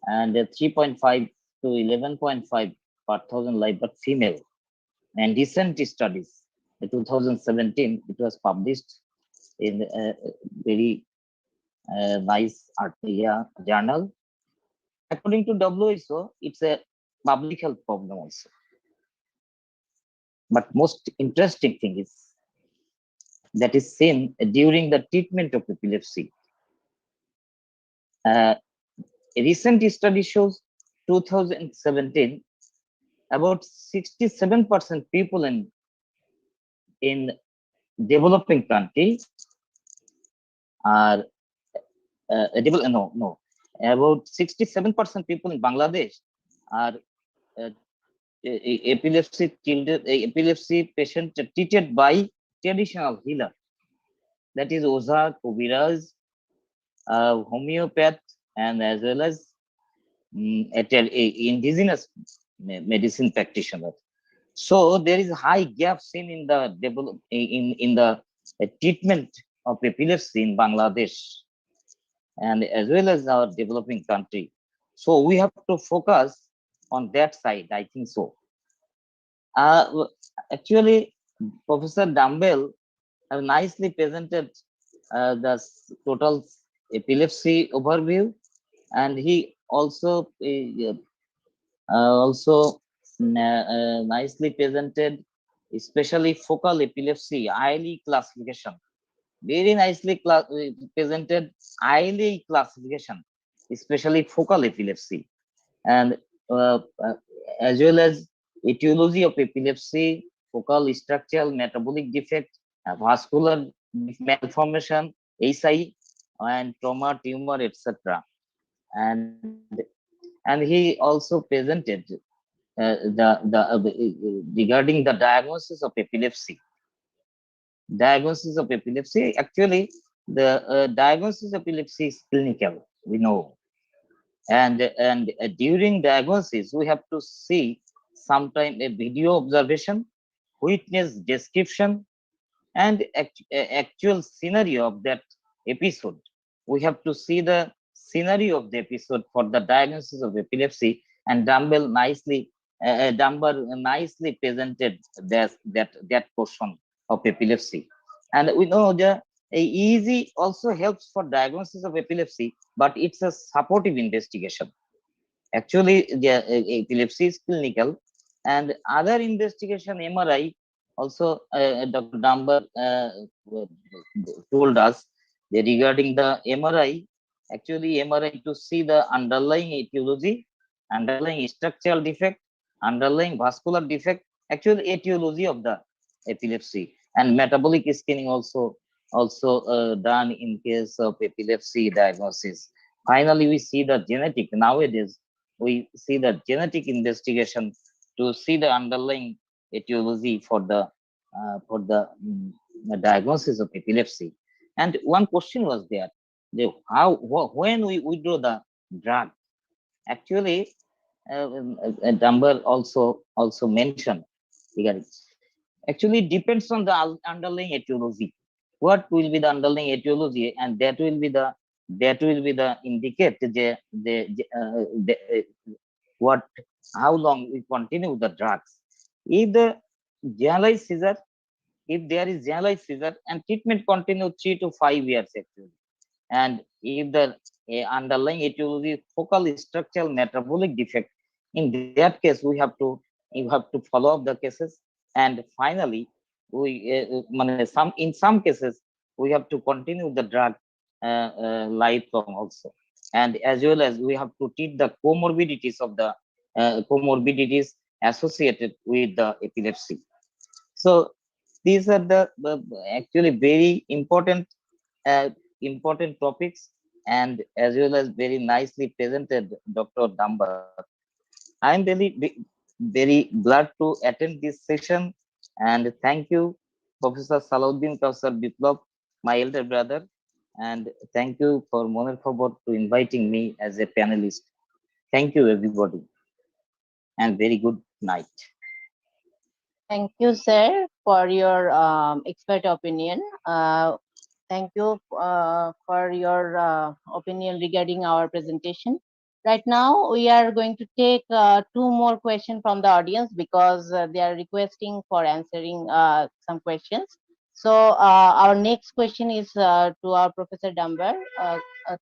3.5 to 11.5 per thousand live birth female. And recent studies, in 2017, it was published in a very nice journal. According to WHO, it's a public health problem also. But most interesting thing is that is seen during the treatment of epilepsy. A recent study shows 2017, about 67% people in developing countries are about 67% people in Bangladesh are epilepsy patient treated by traditional healer, that is Oza, Kubiraj, homeopath, and as well as indigenous medicine practitioner. So there is a high gap seen in the treatment of epilepsy in Bangladesh and as well as our developing country. So we have to focus on that side, I think so. Actually, Professor Damber have nicely presented the total epilepsy overview, and he also nicely presented especially focal epilepsy ILE classification. Very nicely presented ILE classification, especially focal epilepsy, and as well as etiology of epilepsy, focal structural metabolic defect, vascular malformation, SI and trauma, tumor, etc. And and he also presented regarding the diagnosis of epilepsy. Diagnosis of epilepsy, actually, the diagnosis of epilepsy is clinical, we know. And during diagnosis, we have to see sometime a video observation, witness description, and actual scenario of that episode. We have to see the scenario of the episode for the diagnosis of epilepsy, and Damber nicely presented that portion of epilepsy. And we know the EEG also helps for diagnosis of epilepsy, but it's a supportive investigation. Actually, the epilepsy is clinical, and other investigation, MRI, also Dr. Damber told us that regarding the MRI, actually MRI to see the underlying etiology, underlying structural defect, underlying vascular defect, actually etiology of the epilepsy, and metabolic scanning also done in case of epilepsy diagnosis. Finally, we see the genetic. Nowadays, we see the genetic investigation to see the underlying etiology for the diagnosis of epilepsy. And one question was there: when we withdraw the drug? Actually, Damber also mentioned regarding. Actually, it depends on the underlying etiology. What will be the underlying etiology, and that will be the indicate what, how long we continue the drugs. If the generalized seizure, if there is generalized seizure, and treatment continue 3 to 5 years actually, and if the underlying etiology focal structural metabolic defect, in that case you have to follow up the cases, and finally we in some cases we have to continue the drug lifelong also, and as well as we have to treat the comorbidities of the comorbidities associated with the epilepsy. So these are the actually very uh, important topics, and as well as very nicely presented, Dr. Damber. I'm very glad to attend this session, and thank you, Professor Shalahuddin, Professor Biplob, my elder brother, and thank you for Moner Khabor to inviting me as a panelist. Thank you, everybody, and very good night. Thank you, sir, for your expert opinion. Thank you for your opinion regarding our presentation. Right now, we are going to take 2 more questions from the audience because they are requesting for answering some questions. So our next question is to our Professor Damber.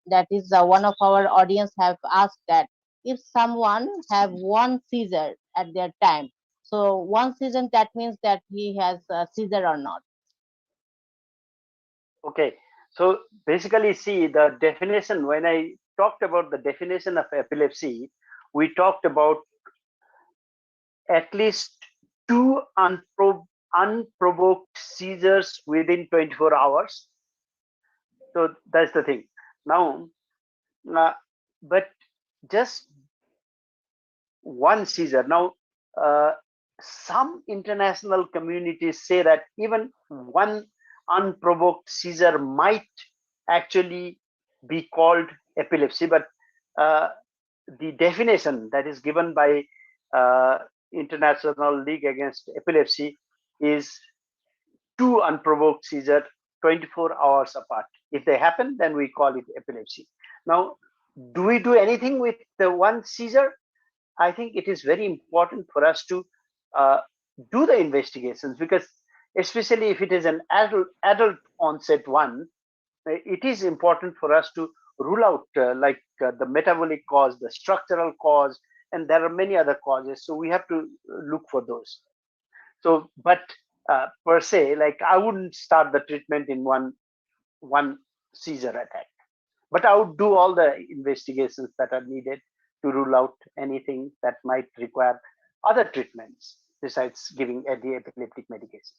That is one of our audience have asked that if someone have one seizure at their time, so one season, that means that he has a seizure or not. Okay, so basically, see the definition. When I talked about the definition of epilepsy, we talked about at least 2 unprovoked seizures within 24 hours. So that's the thing. Now, but just one seizure. Now, some international communities say that even one unprovoked seizure might actually be called epilepsy, but the definition that is given by International League Against Epilepsy is 2 unprovoked seizures 24 hours apart. If they happen, then we call it epilepsy. Now, do we do anything with the one seizure? I think it is very important for us to do the investigations, because especially if it is an adult onset one, it is important for us to rule out the metabolic cause, the structural cause, and there are many other causes. So we have to look for those. So, but per se, like I wouldn't start the treatment in one seizure attack, but I would do all the investigations that are needed to rule out anything that might require other treatments besides giving anti-epileptic medication.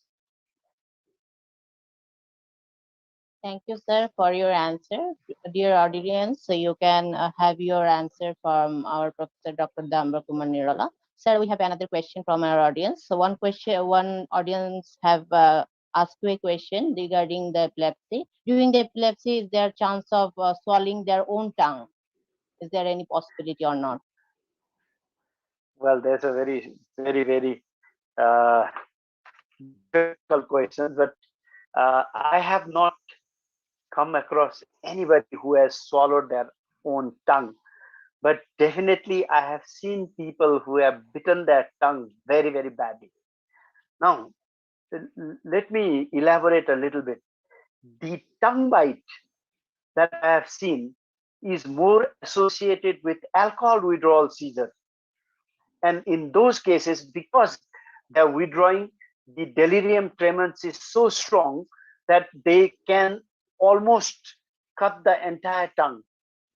Thank you, sir, for your answer. Dear audience, so you can have your answer from our Professor Dr. Damber Kumar Nirola. Sir, we have another question from our audience. So one audience have asked you a question regarding the epilepsy. During the epilepsy, is there a chance of swallowing their own tongue? Is there any possibility or not? Well, there's a very uh, difficult question, but I have not come across anybody who has swallowed their own tongue. But definitely, I have seen people who have bitten their tongue very badly. Now, let me elaborate a little bit. The tongue bite that I have seen is more associated with alcohol withdrawal seizure. And in those cases, because they're withdrawing, the delirium tremens is so strong that they can almost cut the entire tongue.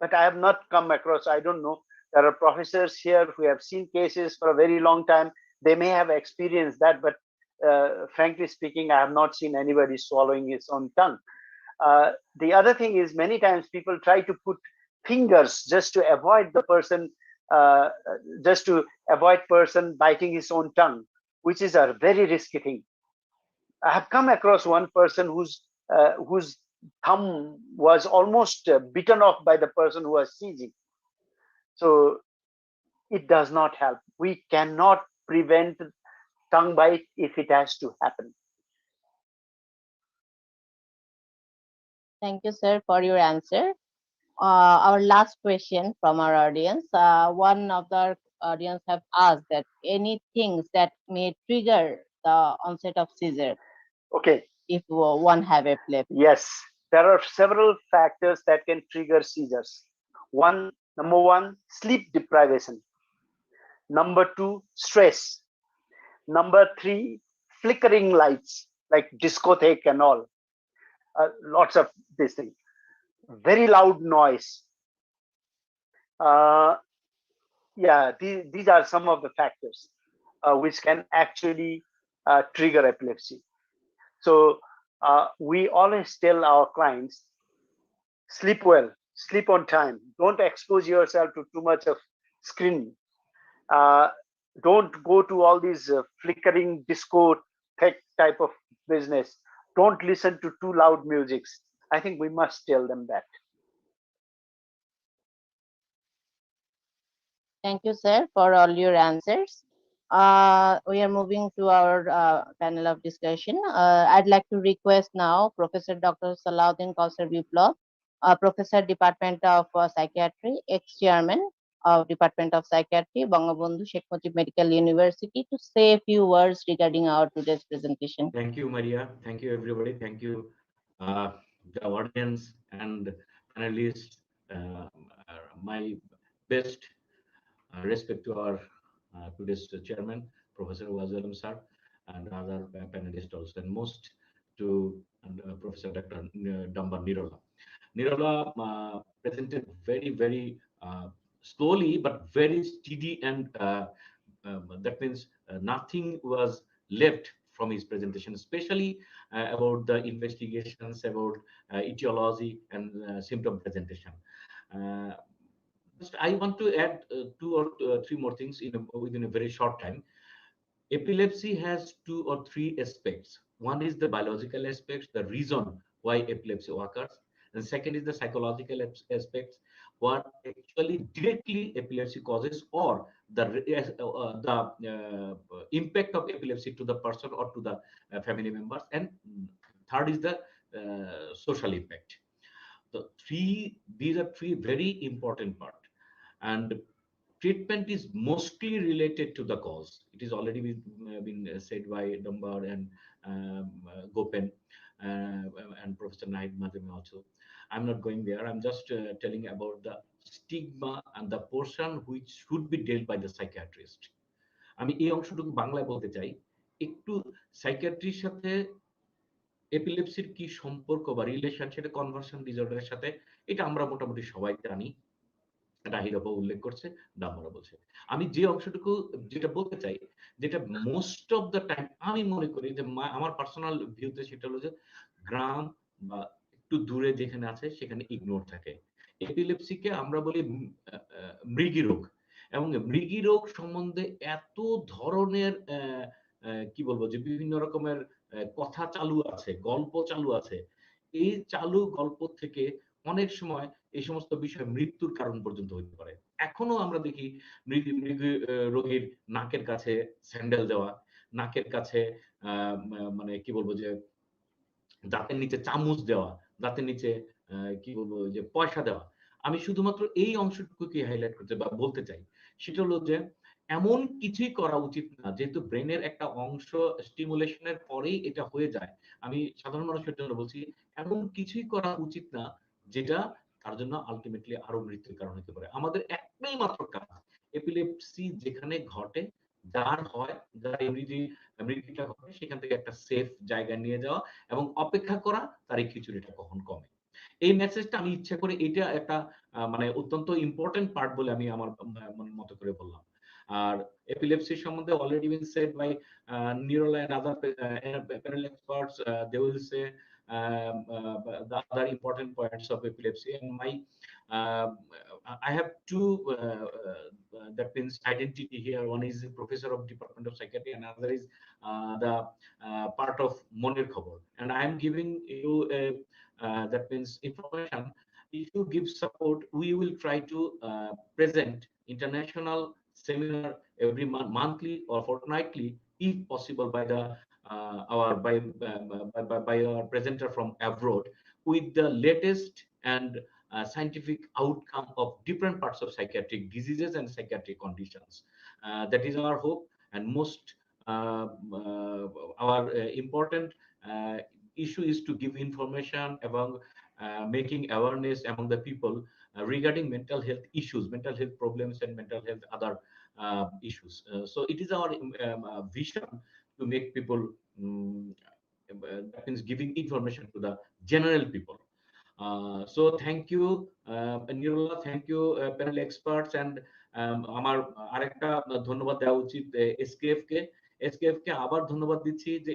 But I have not come across, I don't know. There are professors here who have seen cases for a very long time. They may have experienced that, but frankly speaking, I have not seen anybody swallowing his own tongue. The other thing is, many times people try to put fingers just to avoid the person, person biting his own tongue, which is a very risky thing. I have come across one person whose thumb was almost bitten off by the person who was seizing. So it does not help. We cannot prevent tongue bite if it has to happen. Thank you, sir, for your answer. Our last question from our audience. One of the audience have asked that any things that may trigger the onset of seizure. Okay. If one have epilepsy. Yes, there are several factors that can trigger seizures. Number one, sleep deprivation. Number two, stress. Number three, flickering lights like discotheque and all. Lots of these things. Very loud noise. Yeah, these are some of the factors which can actually trigger epilepsy. So we always tell our clients, sleep well, sleep on time. Don't expose yourself to too much of screen. Don't go to all these flickering disco tech type of business. Don't listen to too loud musics. I think we must tell them that. Thank you, sir, for all your answers. We are moving to our panel of discussion. I'd like to request now Professor Dr. Shalahuddin Qusar Biplob, Professor Department of Psychiatry, ex-chairman of Department of Psychiatry, Bangabandhu Sheikh Mujib Medical University, to say a few words regarding our today's presentation. Thank you, Maria. Thank you, everybody. Thank you, the audience and panelists. My best respect to our today's chairman, Professor Waziul sir, and other panelists also, and most to Professor Dr. Damber Nirola. Nirola presented very slowly, but very steady, and that means nothing was left from his presentation, especially about the investigations, about etiology and symptom presentation. Just I want to add two or three more things within a very short time. Epilepsy has two or three aspects. One is the biological aspects, the reason why epilepsy occurs, and second is the psychological aspects, what actually directly epilepsy causes, or the impact of epilepsy to the person or to the family members, and third is the social impact. These are three very important parts, and treatment is mostly related to the cause. It is already been said by Damber and Gopen and Professor Mahjabin also. I'm not going there. I'm just telling about the stigma and the portion which should be dealt by the psychiatrist. আমি এই অংশটুকু বাংলায় বলতে চাই একটু সাইকিয়াট্রির সাথে এপিলেপসির কি সম্পর্ক বা রিলেশন, সেটা কনভার্সন ডিসঅর্ডারের সাথে, এটা আমরা মোটামুটি সবাই জানি। এটা হিরোপা উল্লেখ করছে, ডাম্বরা বলছে। আমি যে অংশটুকু যেটা বলতে চাই, যেটা মোস্ট অফ দ্য টাইম আমি মনে করি যে আমার পার্সোনাল ভিউতে, সেটা হলো যে গ্রাম বা একটু দূরে যেখানে আছে সেখানে ইগনোর থাকে। এপিলেপসিকে আমরা বলি মৃগী রোগ, এবং মৃগী রোগ সম্বন্ধে এত ধরনের কি বলবো যে বিভিন্ন রকমের কথা চালু আছে, গল্প চালু আছে। এই চালু গল্প থেকে অনেক সময় এই সমস্ত বিষয় মৃত্যুর কারণ পর্যন্ত হতে পারে। এখনো আমরা দেখি মৃগী মৃগী রোগীর নাকের কাছে স্যান্ডেল দেওয়া, নাকের কাছে মানে কি বলবো যে দাঁতের নিচে চামচ দেওয়া, দাঁতের নিচে কি বলবো যে পয়সা দেওয়া। আমি শুধুমাত্র এই অংশটুকুকে হাইলাইট করতে বা বলতে চাই, সেটা হলো যে এমন কিছুই করা উচিত না, যেহেতু ব্রেনের একটা অংশ স্টিমুলেশনের পরেই এটা হয়ে যায়। আমি সাধারণ মানুষের জন্য বলছি, এমন কিছুই করা উচিত না যেটা তার জন্য আলটিমেটলি আরো মৃত্যুর কারণ হতে পারে। আমাদের একটাই মাত্র কাজ, এপিলেপসি যেখানে ঘটে, যার হয়, যার মৃত্যুটা ঘটে, সেখান থেকে একটা সেফ জায়গায় নিয়ে যাওয়া এবং অপেক্ষা করা তার এই খিচুড়িটা কখন কমে। এই মেসেজটা আমি ইচ্ছা করে এটা একটা মানে অত্যন্ত ইম্পর্টেন্ট পার্ট বলে আমি আমার মতো করে বললাম। আর এপিলেপসি সম্বন্ধে already been said by Nirola and other panel experts. They will say the other important points of epilepsy. And I have two that means identity here. One is the professor of Department of Psychiatry, and another is the part of Moner Khabor. And I am giving you that means information. If you give support, we will try to present international seminar every monthly or fortnightly, if possible, by the by our presenter from abroad, with the latest and scientific outcome of different parts of psychiatric diseases and psychiatric conditions. That is our hope, and most our important issue is to give information about making awareness among the people regarding mental health issues, mental health problems, and mental health other issues. So it is our vision to make people, that means giving information to the general people. So thank you, Nirola, thank you, panel experts, and আমার আরেকটা ধন্যবাদ দেওয়া উচিত SKF কে আবার ধন্যবাদ দিচ্ছি যে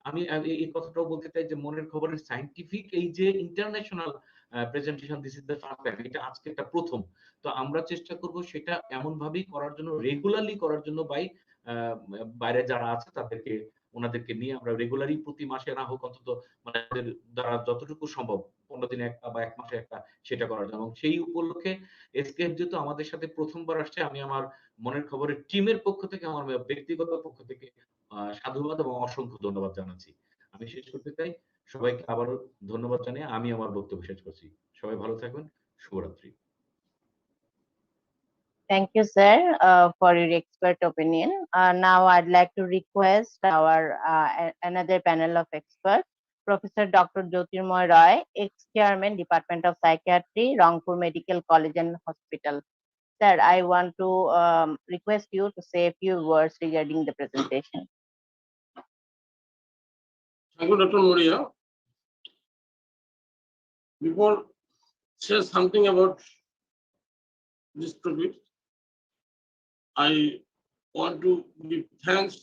আমি এই কথাটাও বলতে চাই যে মনের খবরের সায়েন্টিফিক এই যে international presentation, this is the first time, এটা আজকে একটা প্রথম। তো আমরা চেষ্টা করব সেটা এমন ভাবেই করার জন্য, রেগুলারলি করার জন্য, বাইরে যারা আছে তাদেরকে, ওনাদেরকে নিয়ে আমরা রেগুলারই প্রতি মাসে না হোক অন্তত মানে দ্বারা যতটুকু সম্ভব 15 দিনে একটা বা 1 মাসে একটা সেটা করার জন্য। এবং সেই উপলক্ষে এসকেএফ যেহেতু আমাদের সাথে প্রথমবার আসছে, আমি আমার মনের খবরের টিমের পক্ষ থেকে, আমার ব্যক্তিগত পক্ষ থেকে সাধুবাদ এবং অসংখ্য ধন্যবাদ জানাচ্ছি। আমি শেষ করতে চাই, সবাইকে আবারও ধন্যবাদ জানিয়ে আমি আমার বক্তব্য শেষ করছি। সবাই ভালো থাকবেন, শুভরাত্রি। Thank you, sir, for your expert opinion. Now I'd like to request our another panel of experts, Professor Dr. Jotirmoy Roy, ex-chairman, Department of Psychiatry, Rangpur Medical College and Hospital. Sir, I want to request you to say a few words regarding the presentation. Thank you, Dr. Moria. Before say something about this topic, I want to give thanks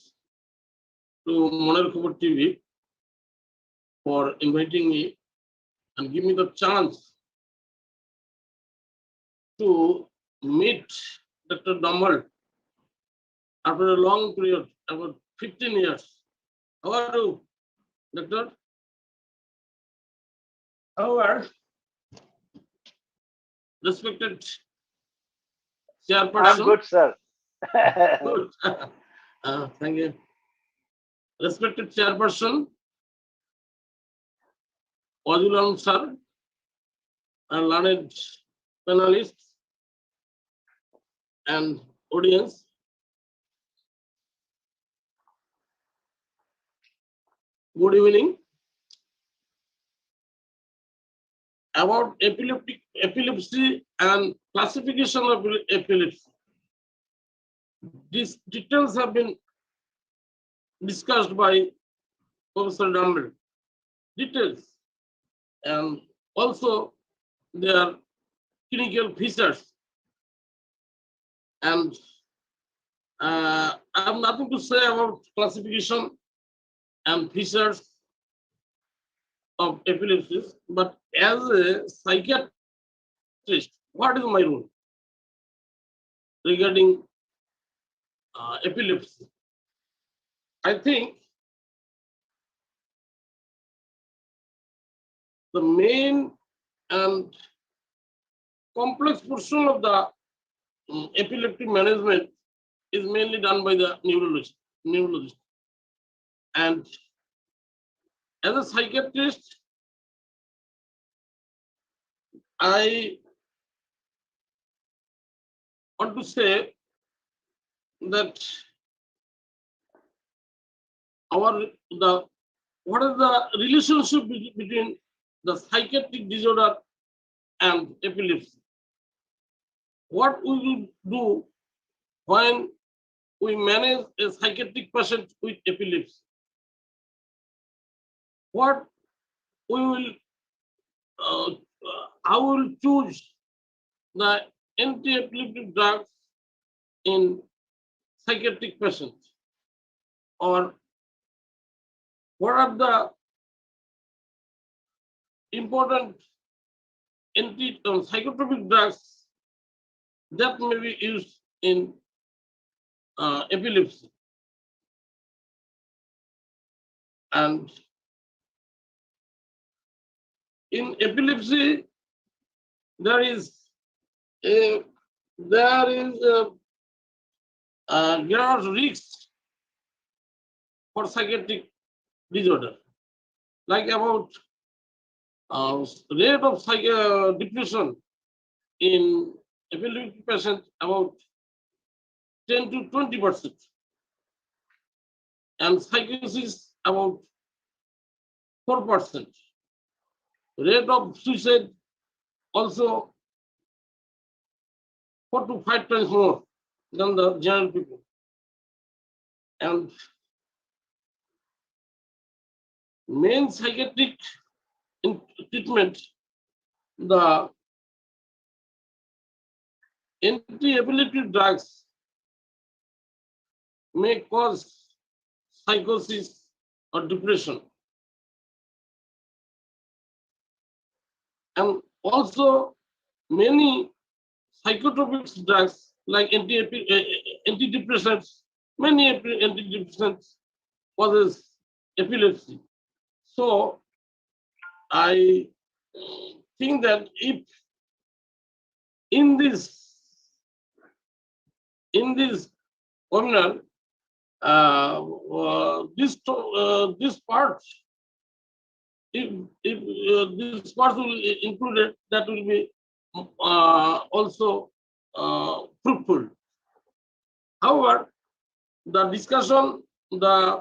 to Moner Khabor TV for inviting me and give me the chance to meet Dr. Damber after a long period, about 15 years. How are you, Doctor? However, respected Chairperson. I'm good, sir. Good. Thank you. Respected Chairperson, Waziul sir, and learned panelists and audience. Good evening. About epilepsy and classification of epilepsy. These details have been discussed by Professor Damber. Details and also their clinical features. And I have nothing to say about classification and features of epilepsy, but as a psychiatrist, what is my role regarding epilepsy? I think the main and complex portion of the epileptic management is mainly done by the neurologist. And as a psychiatrist, I want to say that what is the relationship between the psychiatric disorder and epilepsy? What we will do when we manage a psychiatric patient with epilepsy? What we will, how we will choose the anti-epileptic drugs in psychiatric patients, or what are the important psychotropic drugs that may be used in epilepsy. And in epilepsy, there is risks for psychiatric disorder, like about rate of depression in epileptic patients about 10 to 20%, and psychosis about 4%. Rate of suicide also 4 to 5 times more than the general people. And main psychiatric treatment, the anti-epileptic drugs may cause psychosis or depression. And also many psychotropic drugs like antidepressants, many antidepressants causes epilepsy. So I think that if in this webinar, this part, if this part will be included, that will be also fruitful. However, the discussion, the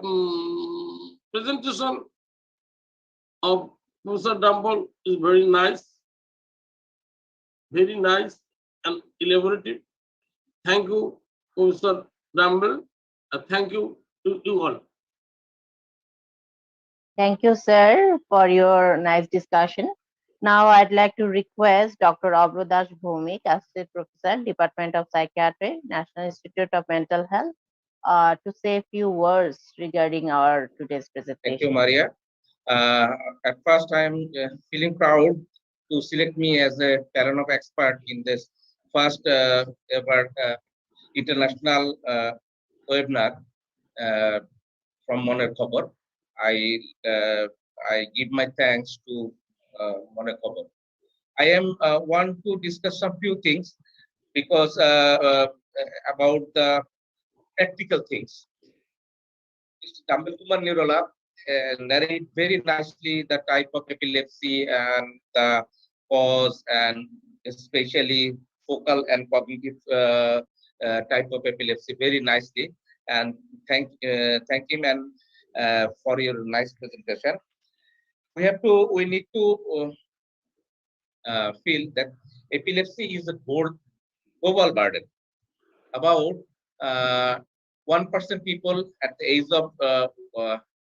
presentation of Professor Damber is very nice and elaborative. Thank you, Professor Damber. Thank you to you all. Thank you, sir, for your nice discussion. Now, I'd like to request Dr. Abrodash Bhumik, Associate Professor, Department of Psychiatry, National Institute of Mental Health, to say a few words regarding our today's presentation. Thank you, Maria. At first, I am feeling proud to select me as a panel of expert in this first ever international webinar from Moner Khabor. I give my thanks to Moner Khabor. I am want to discuss some few things because about the practical things. Mr. Damber Kumar Nirola narrate very nicely the type of epilepsy and the cause, and especially focal and cognitive type of epilepsy very nicely. And thank him and for your nice presentation. We need to feel that epilepsy is a global burden. About 1% people at the age of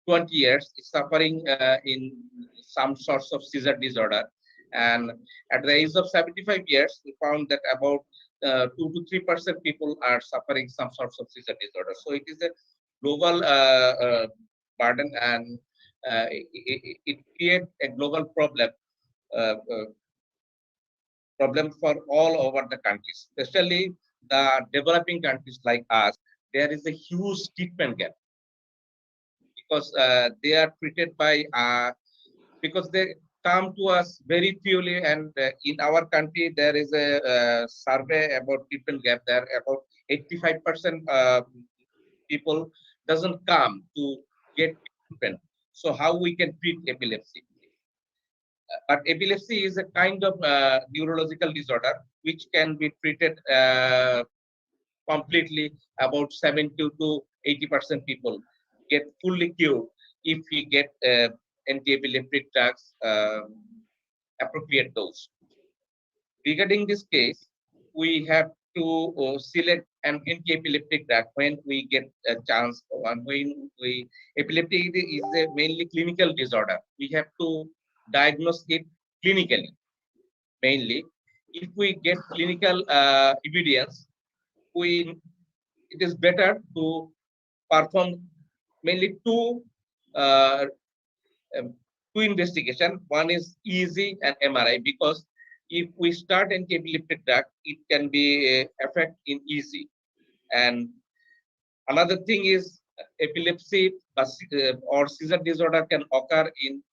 20 years is suffering in some sorts of seizure disorder, and at the age of 75 years, we found that about 2 to 3% people are suffering some sorts of seizure disorder. So it is a global burden, and it creates a global problem for all over the countries, especially the developing countries like us. There is a huge treatment gap because they are treated by because they come to us very fewly, and in our country there is a survey about treatment gap. There about 85% people doesn't come to get treatment. So how we can treat epilepsy? But epilepsy is a kind of neurological disorder which can be treated completely. About 70 to 80% people get fully cured if we get anti-epileptic drugs appropriate dose. Regarding this case, we have to select an anti-epileptic drug when we get a chance. Epilepsy is a mainly clinical disorder. We have to diagnose it clinically. Mainly, if we get clinical evidence, it is better to perform mainly two investigation. One is EEG and MRI, because if we start anti-epileptic drug, it can be effect in EEG. And another thing is epilepsy or seizure disorder can occur in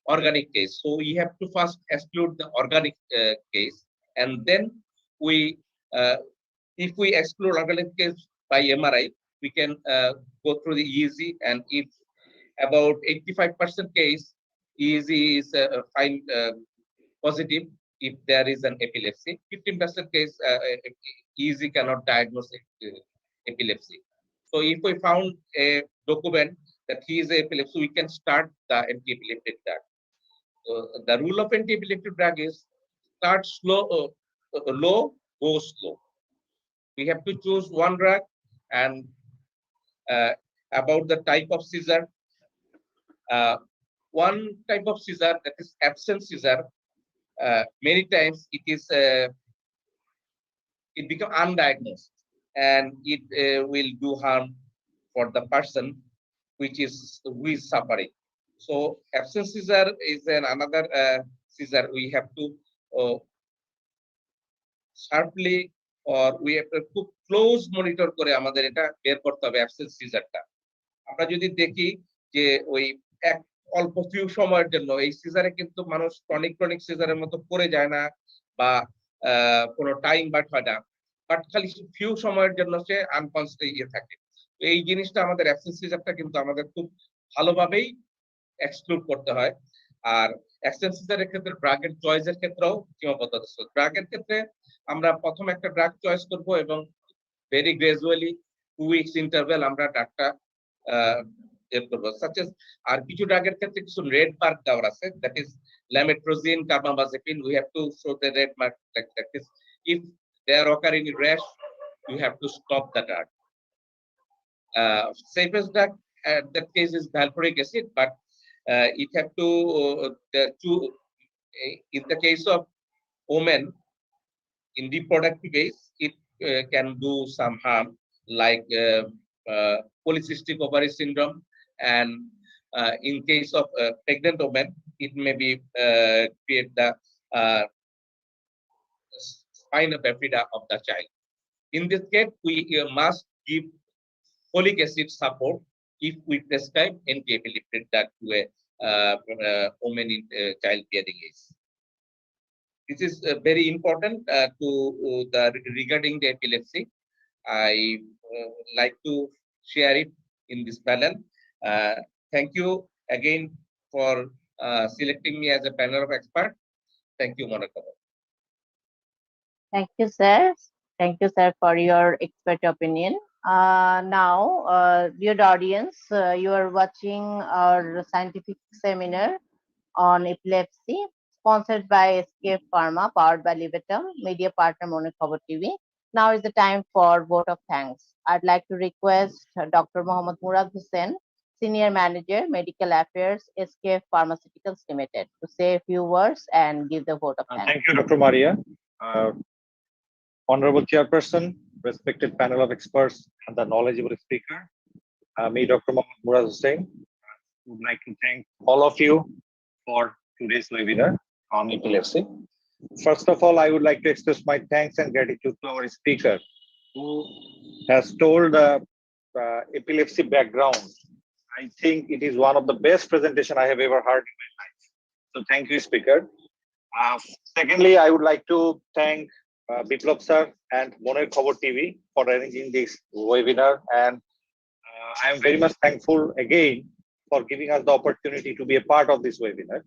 organic case. So we have to first exclude the organic case, and then we, if we exclude organic case by MRI, we can go through the EEG, and if about 85% case, EEG is find positive if there is an epilepsy. 15% case, EEG cannot diagnose epilepsy. So if we found a document that he is epilepsy, we can start the anti-epileptic drug. The rule of anti-epileptic drug is start slow, low, go slow. We have to choose one drug, and about the type of seizure. One type of seizure, that is absent seizure, many times it is it become undiagnosed, and it will do harm for the person who is suffering. So absent seizure is another seizure we have to sharply, or we have to খুব close monitor করে আমাদের এটা বের করতে হবে absent seizure-টা। আমরা যদি দেখি যে ওই এক অল্প ফিউ সময়ের জন্য এই সিজারে কিন্তু মানুষ ক্রনিক সিজারের মতো পড়ে যায় না, বা কোনো টাইম বাট হয় না, বাট খালি ফিউ সময়ের জন্য সে আনকনসিয়াস থাকে। তো এই জিনিসটা আমাদের অ্যাবসেন্ট সিজারটা কিন্তু আমাদের খুব ভালোভাবেই এক্সক্লুড করতে হয়। আর অ্যাবসেন্ট সিজারের ক্ষেত্রে ড্রাগের চয়েসের ক্ষেত্রেও সীমাবদ্ধতা আছে। ড্রাগের ক্ষেত্রে আমরা প্রথম একটা ড্রাগ চয়েস করব, এবং ভেরি গ্রাজুয়ালি 2 weeks ইন্টারভ্যাল আমরা ড্রাগটা such as আর কিছু ড্রাগের ক্ষেত্রে কিছু রেড মার্ক দেওয়া আছে, that is lametrozine, carbamazepine. We have to show the red mark, that is if they are occurring in rash, you have to stop the drug. Safest drug at that case is valproic acid, but it have to in the case of women in reproductive age, it can do some harm, like polycystic ovary syndrome, and in case of pregnant women, it may be create the spina bifida of the child. In this case, we must give folic acid support if we prescribe anti-epileptic drug to a woman in childbearing age. This is very important regarding the epilepsy. I like to share it in this panel. Thank you again for selecting me as a panel of experts. Thank you, Moner. Thank you, sir. Thank you, sir, for your expert opinion. Now, dear audience, you are watching our scientific seminar on epilepsy, sponsored by Eskayef Pharma, powered by Levetam, media partner Moner Khabor TV. Now is the time for vote of thanks. I'd like to request Dr. Mohammad Murad Hussain, Senior Manager, Medical Affairs, Eskayef Pharmaceuticals Limited, to say a few words and give the vote of thanks. Thank you, Dr. Maria. Honorable Chairperson, respected panel of experts, and the knowledgeable speaker, me, Dr. Mohammad Murad Hussain, would like to thank all of you for today's webinar on epilepsy. First of all, I would like to express my thanks and gratitude to our speaker who has told the epilepsy background. I think it is one of the best presentation I have ever heard in my life. So thank you, speaker. Secondly, I would like to thank Biplob sir and Moner Khabor TV for arranging this webinar, and I am very much thankful again for giving us the opportunity to be a part of this webinar.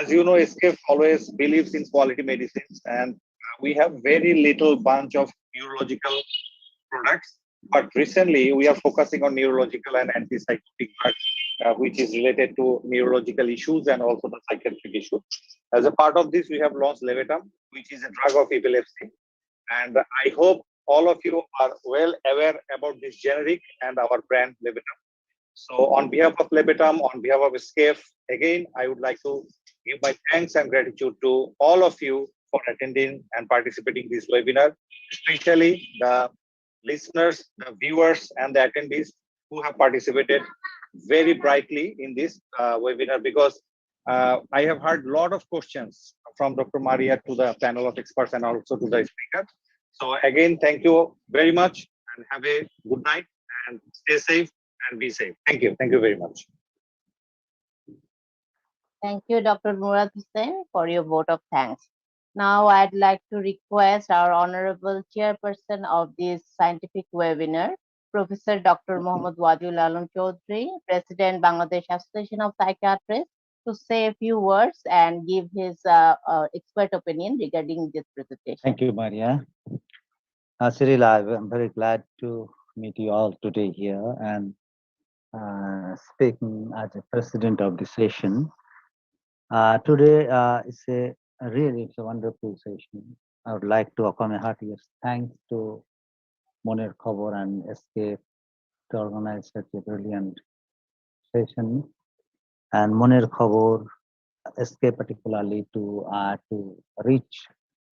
As you know, Eskayef always believes in quality medicines, and we have very little bunch of neurological products. But recently, we are focusing on neurological and antipsychotic drugs, which is related to neurological issues and also the psychiatric issue. As a part of this, we have launched Levetam, which is a drug of epilepsy. And I hope all of you are well aware about this generic and our brand Levetam. So on behalf of Levetam, on behalf of Eskayef, again, I would like to give my thanks and gratitude to all of you for attending and participating in this webinar, especially the listeners, the viewers, and the attendees who have participated very brightly in this webinar, because I have heard a lot of questions from Dr. Maria to the panel of experts and also to the speaker. So again, thank you very much and have a good night and stay safe and be safe. Thank you. Thank you very much. Thank you, Dr. Murad Hussain, for your vote of thanks. Now, I'd like to request our Honorable Chairperson of this scientific webinar, Professor Dr. Mohammad Waziul Chowdhury, President, Bangladesh Association of Psychiatrists, to say a few words and give his expert opinion regarding this presentation. Thank you, Maria. Cyril, I'm very glad to meet you all today here and speaking as a president of the session. Today it's a wonderful session. I would like to offer my heartiest thanks to Moner Khabor and Eskayef to organize such a brilliant session, and Moner Khabor, Eskayef particularly to reach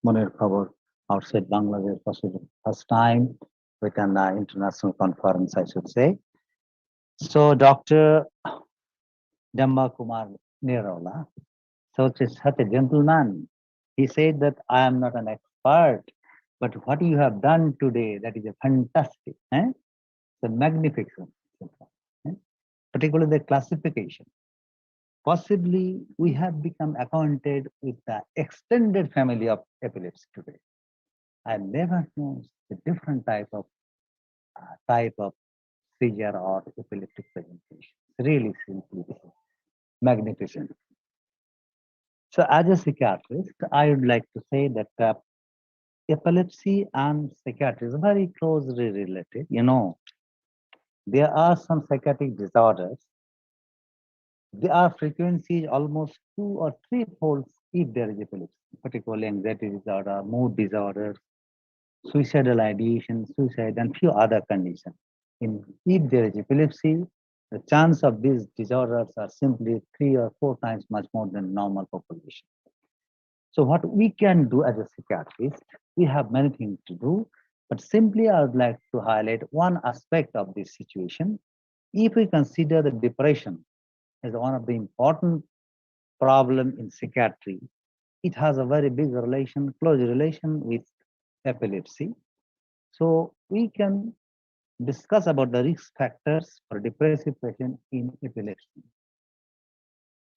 Moner Khabor outside Bangladesh possibly first time with an international conference, I should say. So Dr. Damber Kumar Nirola, such a gentleman, he said that I am not an expert, but what you have done today, that is a fantastic, it's a magnificent, particularly the classification. Possibly we have become acquainted with the extended family of epilepsy today. I never known the different type of seizure or epileptic presentation. Really simply magnificent. So as a psychiatrist, I would like to say that epilepsy and psychiatry is very closely related. You know, there are some psychiatric disorders. Their frequency is almost 2 or 3 folds if there is epilepsy, particularly anxiety disorder, mood disorders, suicidal ideation, suicide, and few other conditions. If there is epilepsy, the chance of these disorders are simply 3 or 4 times much more than normal population. So what we can do as a psychiatrist, we have many things to do, but simply I would like to highlight one aspect of this situation. If we consider the depression as one of the important problem in psychiatry, it has a very big relation, close relation with epilepsy. So we can discuss about the risk factors for depressive patient in epilepsy.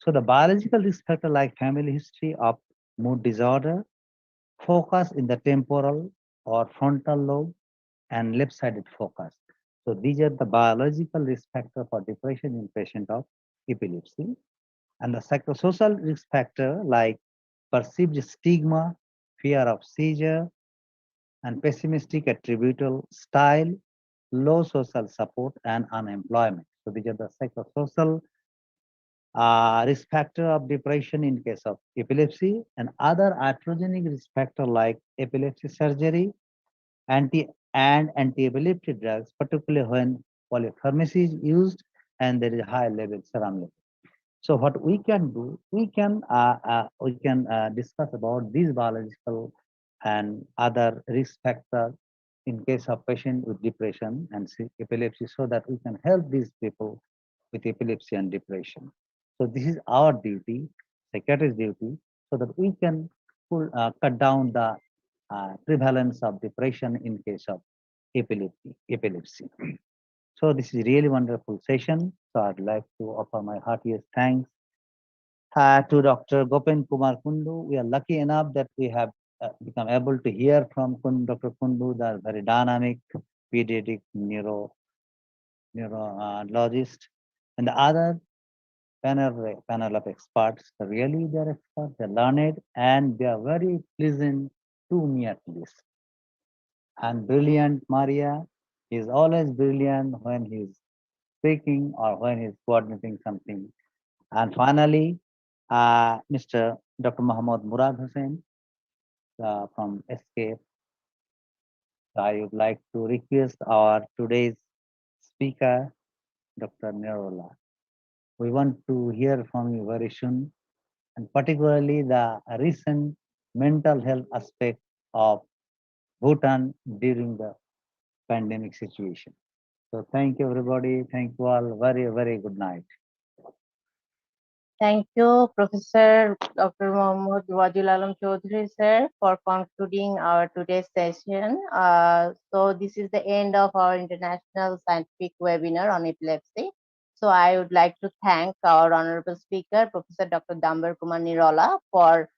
So the biological risk factor like family history of mood disorder, focus in the temporal or frontal lobe, and left-sided focus. So these are the biological risk factor for depression in patient of epilepsy. And the psychosocial risk factor like perceived stigma, fear of seizure, and pessimistic attributable style, low social support, and unemployment. So these are the psychosocial risk factor of depression in case of epilepsy, and other iatrogenic risk factor like epilepsy surgery, anti-epileptic drugs, particularly when polypharmacy is used and there is high level serum level. So what we can do, we can discuss about these biological and other risk factors in case of patient with depression and epilepsy, so that we can help these people with epilepsy and depression. So this is our duty, psychiatrist duty, so that we can cut down the prevalence of depression in case of epilepsy. So this is really wonderful session. So I'd like to offer my heartiest thanks to Dr. Gopen Kumar Kundu. We are lucky enough that we have become able to hear from Dr. Kundu, the very dynamic pediatric neurologist, and the other panel of experts. Really, they are experts, they are learned, and they are very pleasant to me at least. And brilliant Maria is always brilliant when he's speaking or when he's coordinating something. And finally, Mr. Dr. Muhammad Murad Hussain from Eskayef. I would like to request our today's speaker, Dr. Nirola. We want to hear from you very soon, and particularly the recent mental health aspect of Bhutan during the pandemic situation. So thank you, everybody. Thank you all. Very, very good night. Thank you, Professor Dr. Mohammad Waziul Chowdhury, sir, for concluding our today's session. So this is the end of our international scientific webinar on epilepsy. So I would like to thank our honorable speaker, Professor Dr. Damber Kumar Nirola, for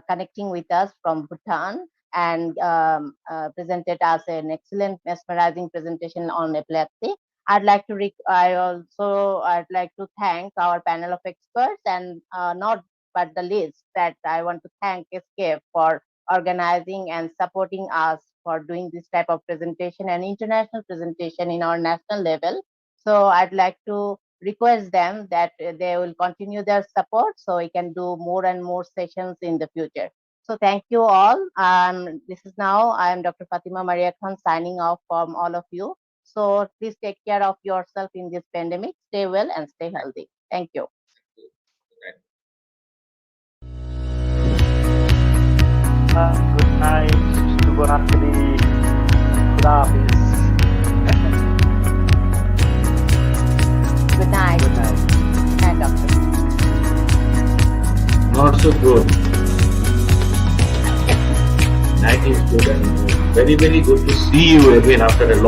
connecting with us from Bhutan and presented us an excellent, mesmerizing presentation on epilepsy. I'd like to thank our panel of experts, and not but the least that I want to thank Eskayef for organizing and supporting us for doing this type of presentation and international presentation in our national level. So I'd like to request them that they will continue their support so we can do more and more sessions in the future. So thank you all. This is now, I am Dr. Fatima Maria Khan signing off from all of you. So please take care of yourself in this pandemic. Stay well and stay healthy. Thank you. Good night. Shubhrattri. Khuda Hafiz. Good night. Good night. Good night, doctor. Not so good. Night is good and very, very good to see you again after a long